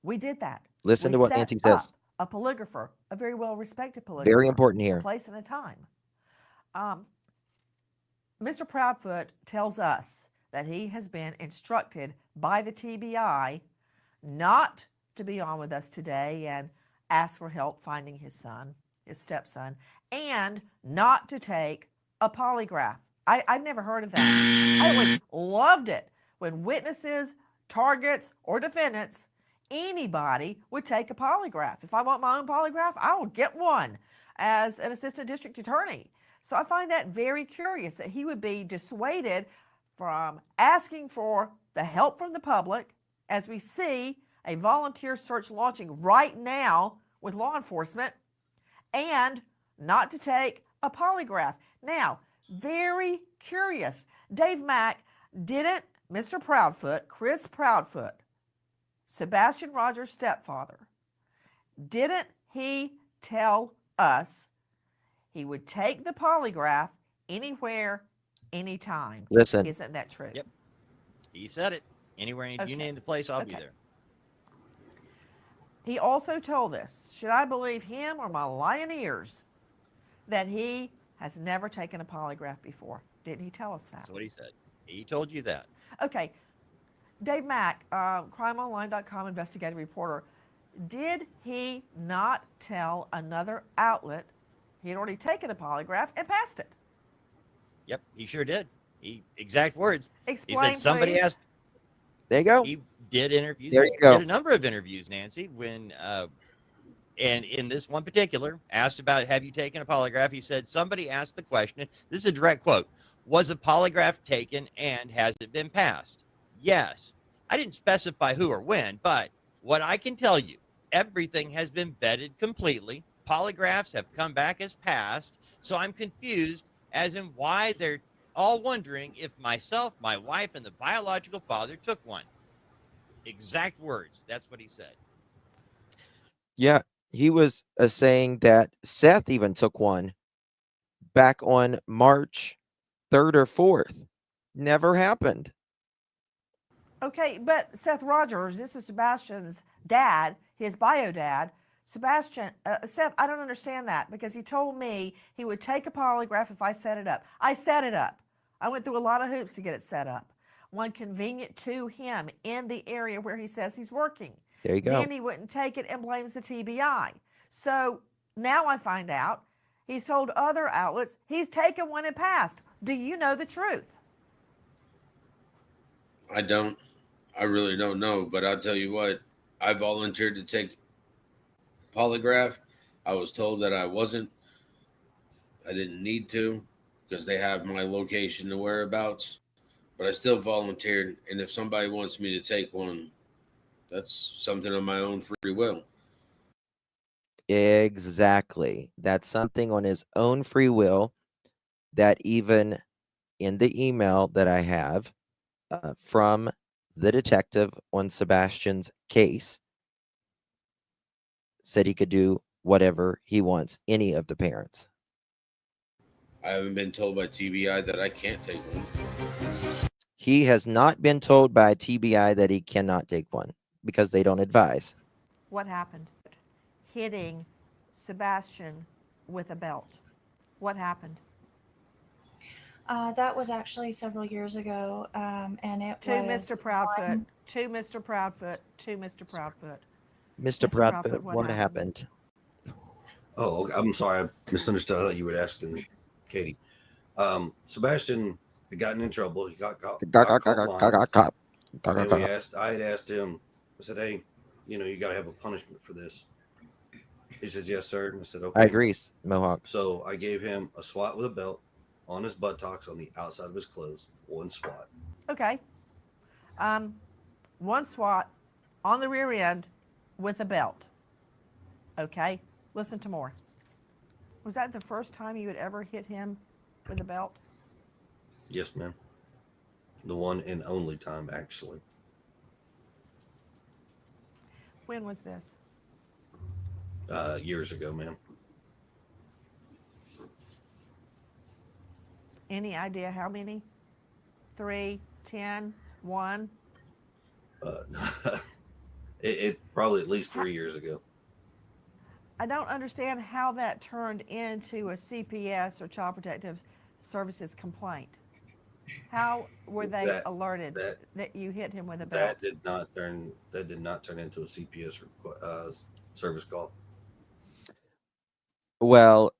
We did that. Listen we to what Nancy says. A polygrapher, a very well-respected polygrapher. Very important here. A place and a time. Mr. Proudfoot tells us that he has been instructed by the TBI not to be on with us today and ask for help finding his son, his stepson, and not to take a polygraph. I've never heard of that. I always loved it when witnesses, targets, or defendants, anybody would take a polygraph. If I want my own polygraph, I will get one as an assistant district attorney. So I find that very curious that he would be dissuaded from asking for the help from the public, as we see a volunteer search launching right now with law enforcement, and not to take a polygraph. Now, very curious. Dave Mack, didn't Mr. Proudfoot, Chris Proudfoot, Sebastian Rogers' stepfather, didn't he tell us he would take the polygraph anywhere, anytime? Listen. Isn't that true? Yep. He said it. Anywhere you name the place, I'll be there. He also told us, should I believe him or my lying ears, that he has never taken a polygraph before. Didn't he tell us that? That's what he said. He told you that. Okay. Dave Mack, crimeonline.com investigative reporter, did he not tell another outlet he had already taken a polygraph and passed it? Yep, he sure did. Exact words. Explain, he said somebody please. asked. There you go. He did interviews. There you go. Did a number of interviews, Nancy, when and in this one particular, asked about, have you taken a polygraph? He said, somebody asked the question. This is a direct quote. Was a polygraph taken and has it been passed? Yes. I didn't specify who or when, but what I can tell you, everything has been vetted completely. Polygraphs have come back as passed. So I'm confused as in why they're all wondering if myself, my wife, and the biological father took one. Exact words. That's what he said. Yeah, he was saying that Seth even took one back on March 3rd or 4th. Never happened. Okay, but Seth Rogers, this is Sebastian's dad, his bio dad. Seth, I don't understand that, because he told me he would take a polygraph if I set it up. I set it up. I went through a lot of hoops to get it set up. One convenient to him in the area where he says he's working. There you go. Then he wouldn't take it and blames the TBI. So now I find out he's told other outlets he's taken one and passed. Do you know the truth? I don't. I really don't know, but I'll tell you what. I volunteered to take polygraph. I was told that I wasn't. I didn't need to because they have my location and whereabouts, but I still volunteered. And if somebody wants me to take one, that's something on my own free will. Exactly. That's something on his own free will that even in the email that I have from the detective on Sebastian's case, said he could do whatever he wants, any of the parents. I haven't been told by TBI that I can't take one. He has not been told by TBI that he cannot take one because they don't advise. What happened? Hitting Sebastian with a belt. What happened? That was actually several years ago, and it to was Mr. Proudfoot, to Mr. Proudfoot, to Mr. Proudfoot. Mr. Proudfoot, what happened? Oh, I'm sorry. I misunderstood. I thought you were asking Katie. Sebastian had gotten in trouble. He got caught. I had asked him, I said, hey, you got to have a punishment for this. He says, yes, sir. And I said, okay. I agree, Mohawk. So I gave him a swat with a belt on his buttocks on the outside of his clothes. One swat. Okay. One swat on the rear end with a belt. Okay. Listen to more. Was that the first time you had ever hit him with a belt? Yes, ma'am. The one and only time, actually. When was this? Years ago, ma'am. Any idea how many? 3, 10, 1? It probably at least 3 years ago. I don't understand how that turned into a CPS or Child Protective Services complaint. How were they alerted that you hit him with a belt? That did not turn into a CPS service call. Well,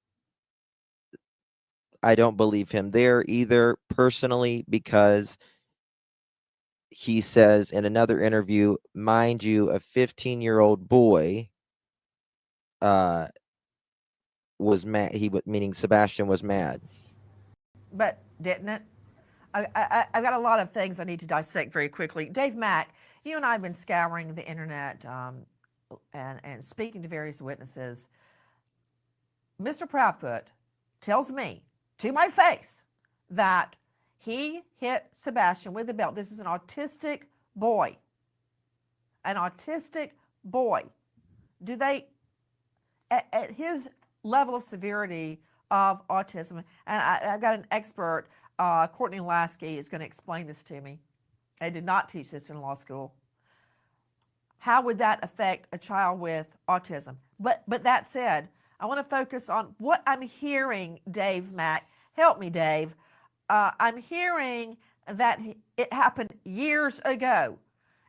I don't believe him there either, personally, because he says in another interview, mind you, a 15-year-old boy was mad. Meaning Sebastian was mad. But didn't it? I've got a lot of things I need to dissect very quickly. Dave Mack, you and I have been scouring the internet and speaking to various witnesses. Mr. Proudfoot tells me to my face that he hit Sebastian with a belt. This is an autistic boy. An autistic boy. Do they, at his level of severity of autism, and I've got an expert, Courtney Lasky, is going to explain this to me. I did not teach this in law school. How would that affect a child with autism? But that said, I want to focus on what I'm hearing, Dave Mack. Help me, Dave. I'm hearing that it happened years ago.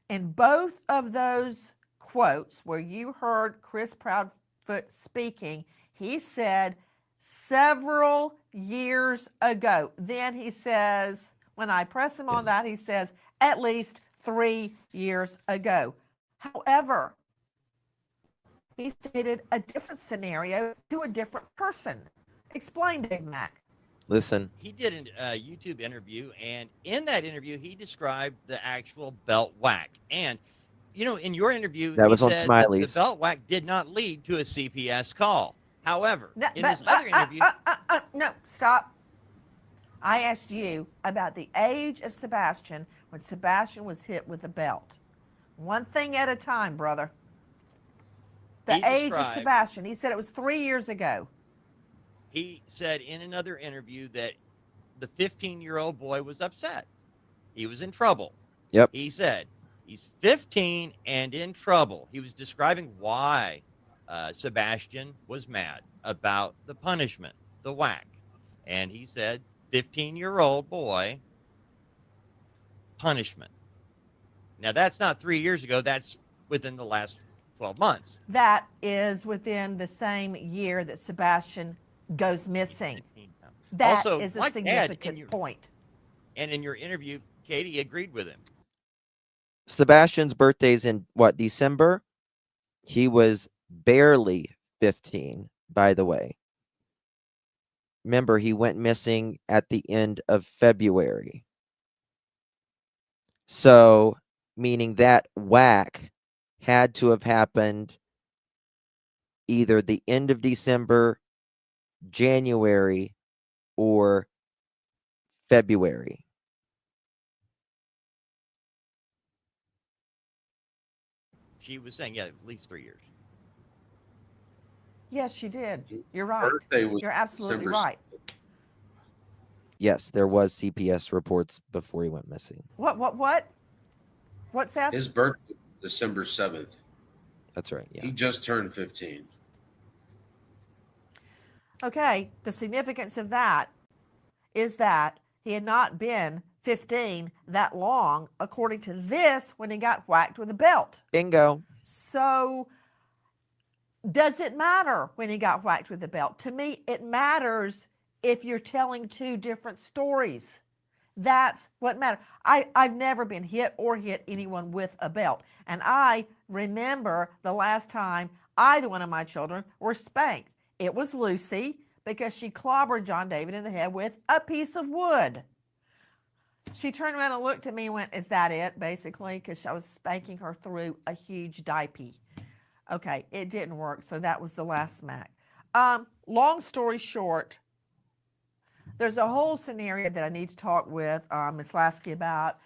In both of those quotes where you heard Chris Proudfoot speaking, he said several years ago. Then he says, when I press him on that, he says at least 3 years ago. However, he stated a different scenario to a different person. Explain, Dave Mack. Listen. He did a YouTube interview, and in that interview, he described the actual belt whack. And, in your interview, that was on said Smiley's. That the belt whack did not lead to a CPS call. However, in this other interview... No, stop. I asked you about the age of Sebastian when Sebastian was hit with a belt. One thing at a time, brother. The age of Sebastian. He said it was 3 years ago. He said in another interview that the 15-year-old boy was upset. He was in trouble. Yep. He said he's 15 and in trouble. He was describing why Sebastian was mad about the punishment, the whack. And he said, 15-year-old boy, punishment. Now, that's not 3 years ago. That's within the last 12 months. That is within the same year that Sebastian goes missing. That also, is a significant point. And in your interview, Katie agreed with him. Sebastian's birthday's in December? He was barely 15, by the way. Remember, he went missing at the end of February. So, meaning that whack had to have happened either the end of December, January, or February. She was saying, yeah, at least 3 years. Yes, she did. You're right. You're absolutely December right. Yes, there was CPS reports before he went missing. What's that? His birthday, December 7th. That's right. Yeah. He just turned 15. Okay. The significance of that is that he had not been 15 that long, according to this, when he got whacked with a belt. Bingo. So, does it matter when he got whacked with a belt? To me, it matters if you're telling two different stories. That's what matters. I've never been hit or hit anyone with a belt. And I remember the last time either one of my children were spanked. It was Lucy, because she clobbered John David in the head with a piece of wood. She turned around and looked at me and went, "Is that it?" basically, because I was spanking her through a huge diaper. Okay, it didn't work, so that was the last smack. Long story short, there's a whole scenario that I need to talk with Ms. Lasky about,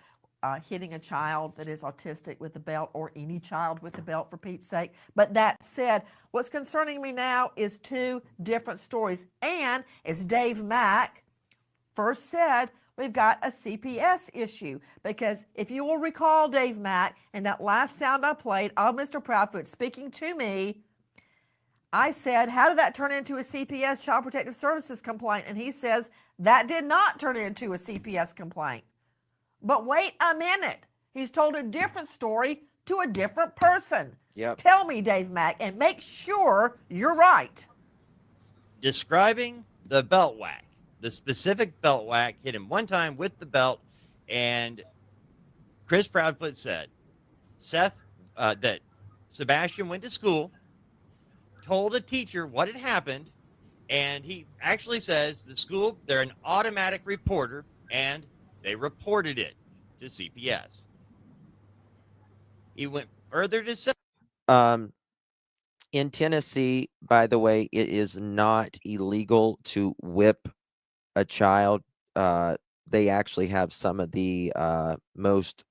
hitting a child that is autistic with a belt, or any child with a belt, for Pete's sake. But that said, what's concerning me now is two different stories. And as Dave Mack first said, we've got a CPS issue. Because if you will recall, Dave Mack, in that last sound I played of Mr. Proudfoot speaking to me, I said, how did that turn into a CPS, Child Protective Services complaint? And he says, that did not turn into a CPS complaint. But wait a minute. He's told a different story to a different person. Yep. Tell me, Dave Mack, and make sure you're right. Describing the belt whack, the specific belt whack, hit him one time with the belt, and Chris Proudfoot said, Seth, that Sebastian went to school, told a teacher what had happened, and he actually says the school, they're an automatic reporter, and they reported it to CPS. He went further to say, in Tennessee, by the way, it is not illegal to whip a child. They actually have some of the most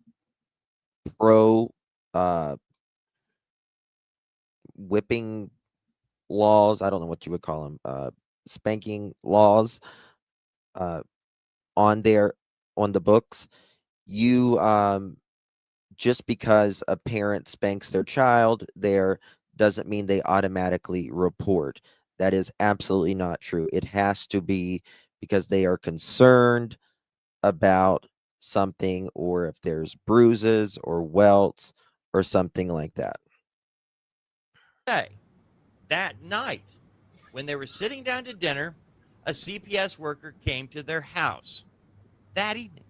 pro whipping laws. I don't know what you would call them. Spanking laws on the books. You just because a parent spanks their child there doesn't mean they automatically report. That is absolutely not true. It has to be because they are concerned about something, or if there's bruises or welts or something like that. That night, when they were sitting down to dinner, a CPS worker came to their house that evening,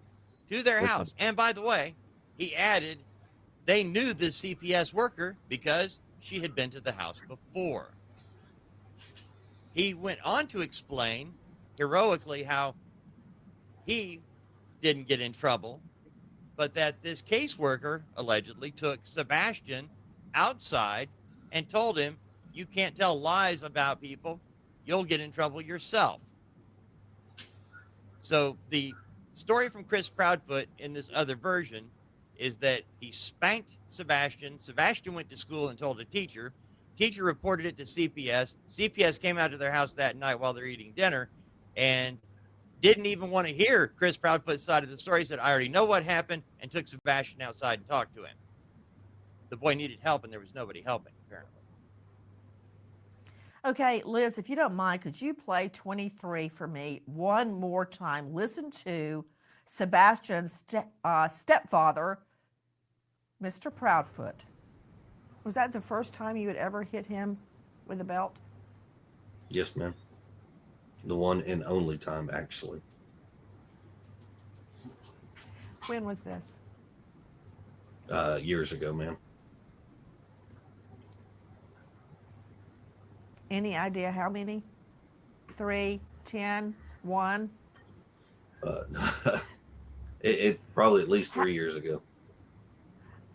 to their house. And by the way, he added, they knew this CPS worker because she had been to the house before. He went on to explain heroically how he didn't get in trouble, but that this caseworker allegedly took Sebastian outside and told him, you can't tell lies about people, you'll get in trouble yourself. So the story from Chris Proudfoot in this other version is that he spanked Sebastian. Sebastian went to school and told a teacher. Teacher reported it to CPS. CPS came out to their house that night while they're eating dinner and didn't even want to hear Chris Proudfoot's side of the story. He said, I already know what happened, and took Sebastian outside and talked to him. The boy needed help, and there was nobody helping, apparently. Okay, Liz, if you don't mind, could you play 23 for me one more time? Listen to Sebastian's stepfather, Mr. Proudfoot. Was that the first time you had ever hit him with a belt? Yes, ma'am. The one and only time, actually. When was this? Years ago, ma'am. Any idea how many? 3, 10, 1? It probably at least 3 years ago.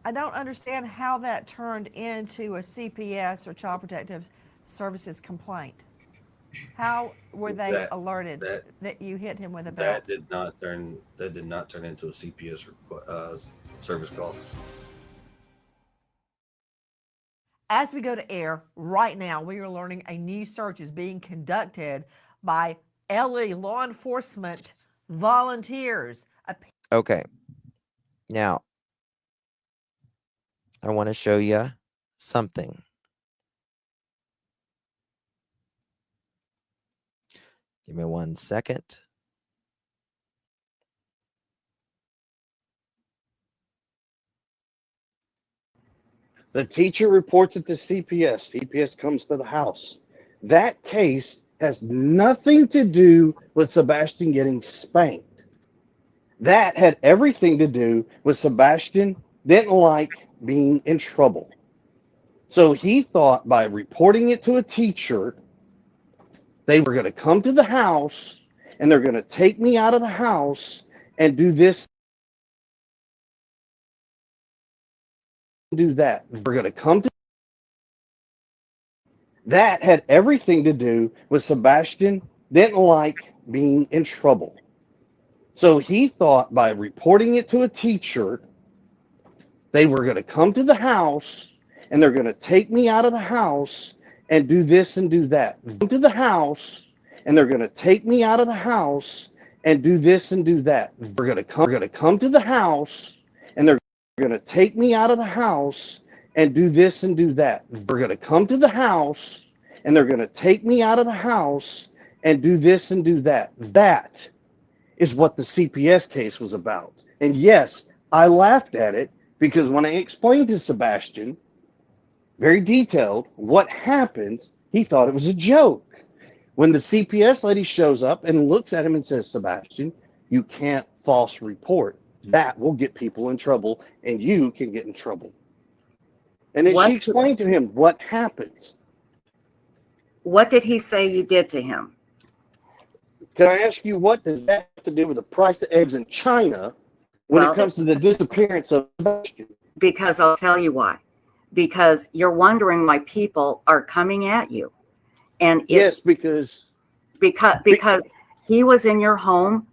I don't understand how that turned into a CPS or Child Protective Services complaint. How were they alerted that you hit him with a belt? That did not turn into a CPS service call. As we go to air right now, we are learning a new search is being conducted by LE law enforcement volunteers. Okay. Now, I want to show you something. Give me 1 second. The teacher reports it to CPS. CPS comes to the house. That case has nothing to do with Sebastian getting spanked. That had everything to do with Sebastian didn't like being in trouble. So he thought by reporting it to a teacher, they were going to come to the house and they're going to take me out of the house and do this, do that. We're going to come to that had everything to do with Sebastian didn't like being in trouble. So he thought by reporting it to a teacher, they were going to come to the house and they're going to take me out of the house and do this and do that. Come to the house and they're going to take me out of the house and do this and do that. We're going to come to the house and they're going to take me out of the house and do this and do that. We're going to come to the house and they're going to take me out of the house and do this and do that. That is what the CPS case was about. And yes, I laughed at it because when I explained to Sebastian, very detailed, what happens, he thought it was a joke. When the CPS lady shows up and looks at him and says, Sebastian, you can't false report. That will get people in trouble and you can get in trouble. And then she explained to him what happens. What did he say you did to him? Can I ask you, what does that have to do with the price of eggs in China when it comes to the disappearance of Sebastian? Because I'll tell you why. Because you're wondering why people are coming at you. And it's because he was in your home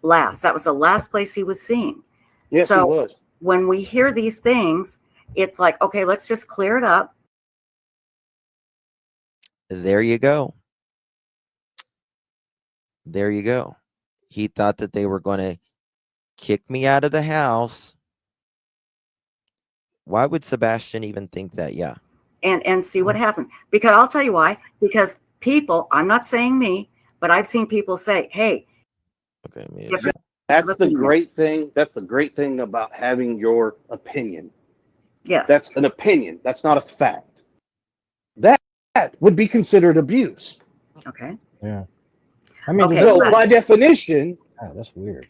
last. That was the last place he was seen. Yes, so he was. When we hear these things, it's like, okay, let's just clear it up. There you go. There you go. He thought that they were going to kick me out of the house. Why would Sebastian even think that? Yeah. And see what happened. Because I'll tell you why. Because people, I'm not saying me, but I've seen people say, hey. Okay, that's the great thing. That's the great thing about having your opinion. Yes. That's an opinion. That's not a fact. That would be considered abuse. Okay. Yeah. I mean, so by definition, that's weird.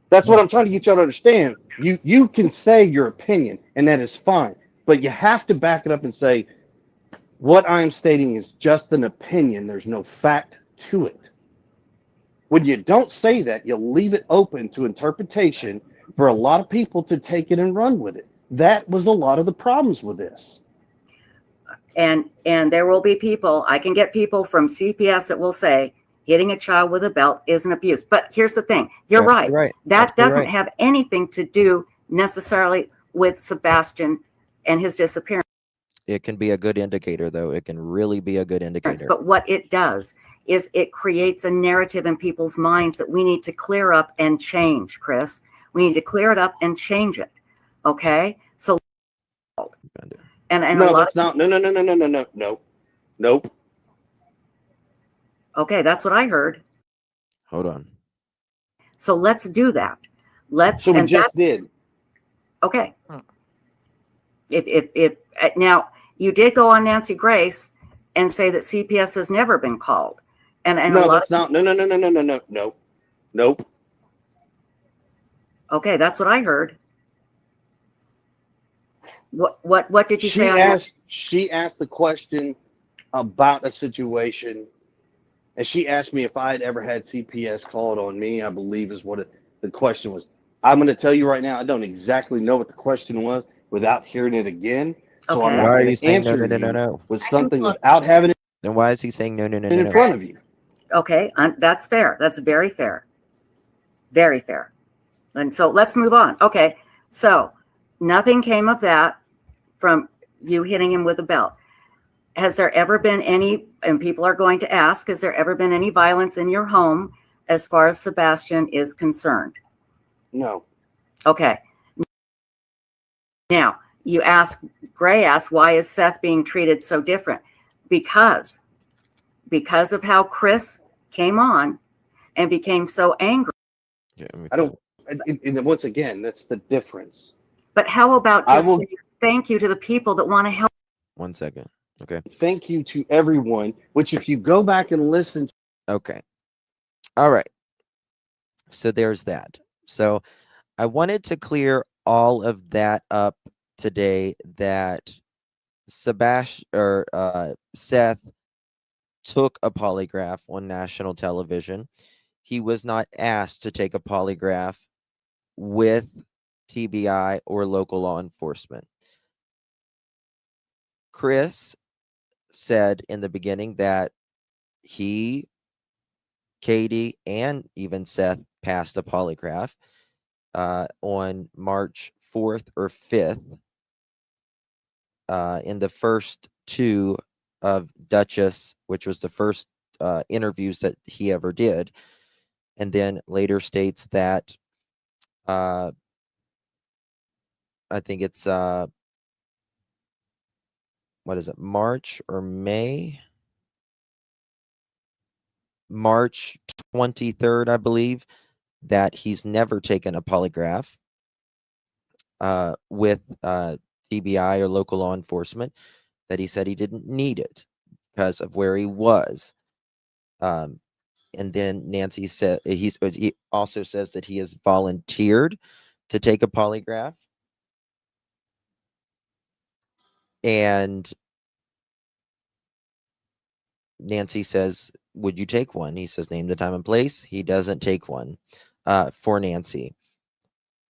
That's what I'm trying to get y'all to understand. You can say your opinion, and that is fine, but you have to back it up and say, what I'm stating is just an opinion. There's no fact to it. When you don't say that, you leave it open to interpretation for a lot of people to take it and run with it. That was a lot of the problems with this. And there will be people, I can get people from CPS that will say, hitting a child with a belt is an abuse. But here's the thing. You're right. That doesn't have anything to do necessarily with Sebastian and his disappearance. It can be a good indicator, though. It can really be a good indicator. But what it does is it creates a narrative in people's minds that we need to clear up and change, Chris. We need to clear it up and change it. Okay? So, and no, a lot that's not. No. Nope. Okay, that's what I heard. Hold on. So let's do that. So we just did. Okay. If now you did go on Nancy Grace and say that CPS has never been called, and no, that's not. No. Nope. Okay, that's what I heard. What did you say? She asked the question about a situation, and she asked me if I had ever had CPS called on me. I believe is what the question was. I'm going to tell you right now, I don't exactly know what the question was without hearing it again. So I'm not going to answer you with something without having it. Then why is he saying no in front of you? Okay, that's fair. That's very fair. Very fair. And so let's move on. Okay, so nothing came of that from you hitting him with a belt. Has there ever been any, and people are going to ask, has there ever been any violence in your home as far as Sebastian is concerned? No. Okay. Now, Gray asked, why is Seth being treated so different? Because of how Chris came on and became so angry. Yeah, I don't, and once again, that's the difference. But how about just saying thank you to the people that want to help? 1 second. Okay. Thank you to everyone, which if you go back and listen. Okay. All right. So there's that. So I wanted to clear all of that up today, that Sebastian or Seth took a polygraph on national television. He was not asked to take a polygraph with TBI or local law enforcement. Chris said in the beginning that he, Katie, and even Seth passed a polygraph on March 4th or 5th in the first two of Duchess, which was the first interviews that he ever did, and then later states that I think it's what is it, March or May? March 23rd, I believe, that he's never taken a polygraph with TBI or local law enforcement, that he said he didn't need it because of where he was. And then Nancy said he also says that he has volunteered to take a polygraph. And Nancy says, would you take one? He says, name the time and place. He doesn't take one for Nancy.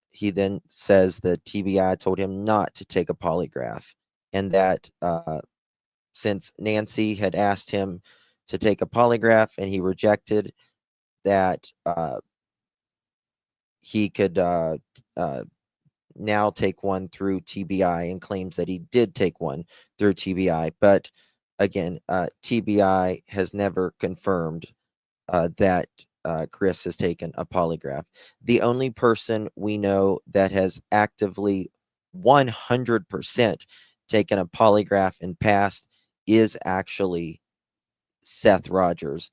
He then says that TBI told him not to take a polygraph, and that since Nancy had asked him to take a polygraph and he rejected, that he could now take one through TBI, and claims that he did take one through TBI. But again, TBI has never confirmed that Chris has taken a polygraph. The only person we know that has actively 100% taken a polygraph and passed is actually Seth Rogers,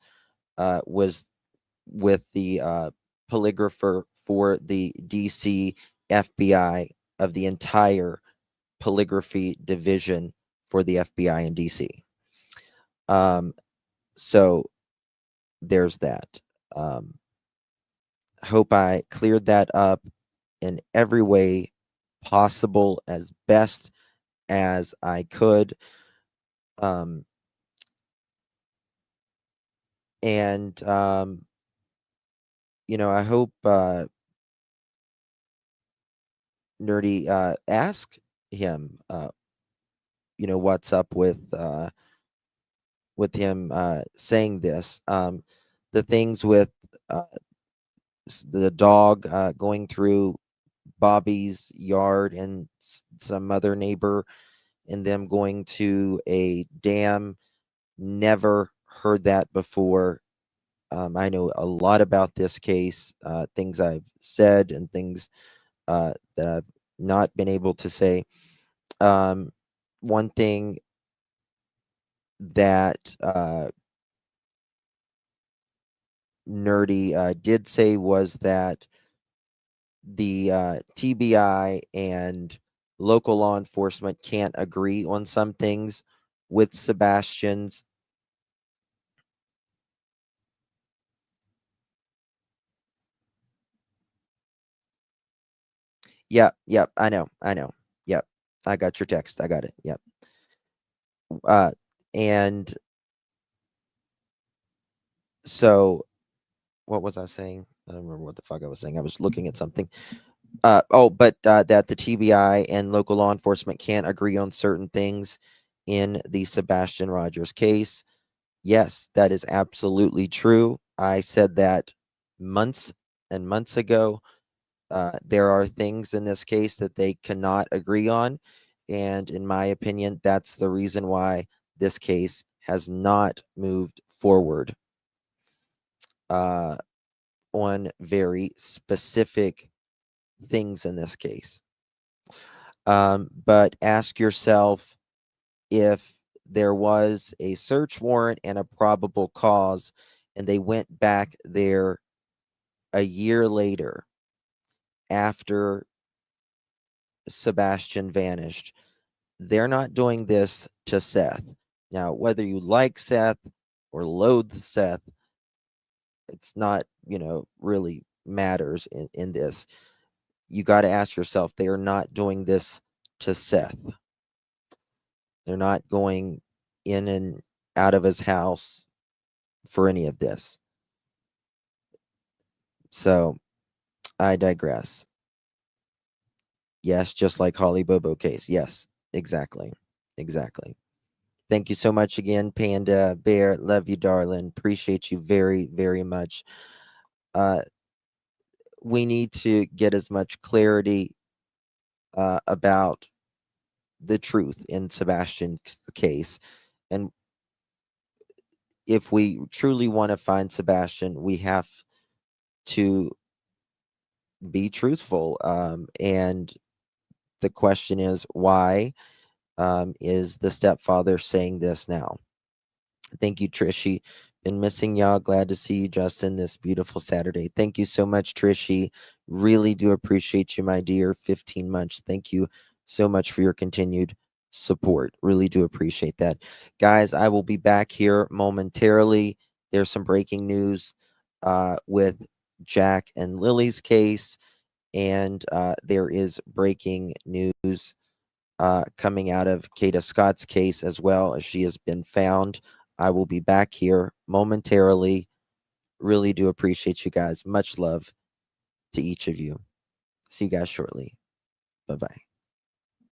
was with the polygrapher for the DC FBI of the entire polygraphy division for the FBI in DC. So there's that. Hope I cleared that up in every way possible as best as I could. And you know, I hope Nerdy ask him you know, what's up with him saying this. The things with the dog going through Bobby's yard and some other neighbor, and them going to a dam. Never heard that before. I know a lot about this case, things I've said and things that I've not been able to say. One thing that Nerdy did say was that the TBI and local law enforcement can't agree on some things with Sebastian's. Yep, I know. Yep, I got your text. I got it. Yep. And so what was I saying? I don't remember what the fuck I was saying. I was looking at something. That the TBI and local law enforcement can't agree on certain things in the Sebastian Rogers case. Yes, that is absolutely true. I said that months and months ago. There are things in this case that they cannot agree on. And in my opinion, that's the reason why this case has not moved forward on very specific things in this case. But ask yourself, if there was a search warrant and a probable cause, and they went back there a year later after Sebastian vanished, they're not doing this to Seth. Now, whether you like Seth or loathe Seth, it's not, really matters in this. You got to ask yourself, they are not doing this to Seth. They're not going in and out of his house for any of this. So I digress. Yes, just like Holly Bobo case. Yes, exactly. Exactly. Thank you so much again, Panda Bear. Love you, darling. Appreciate you very, very much. We need to get as much clarity about the truth in Sebastian's case. And if we truly want to find Sebastian, we have to be truthful. And the question is, why is the stepfather saying this now? Thank you, Trishy. Been missing y'all. Glad to see you, Justin, this beautiful Saturday. Thank you so much, Trishy. Really do appreciate you, my dear. 15 months. Thank you so much for your continued support. Really do appreciate that. Guys, I will be back here momentarily. There's some breaking news with Jack and Lily's case, and there is breaking news coming out of Kata Scott's case as well, as she has been found. I will be back here momentarily. Really do appreciate you guys. Much love to each of you. See you guys shortly. Bye-bye.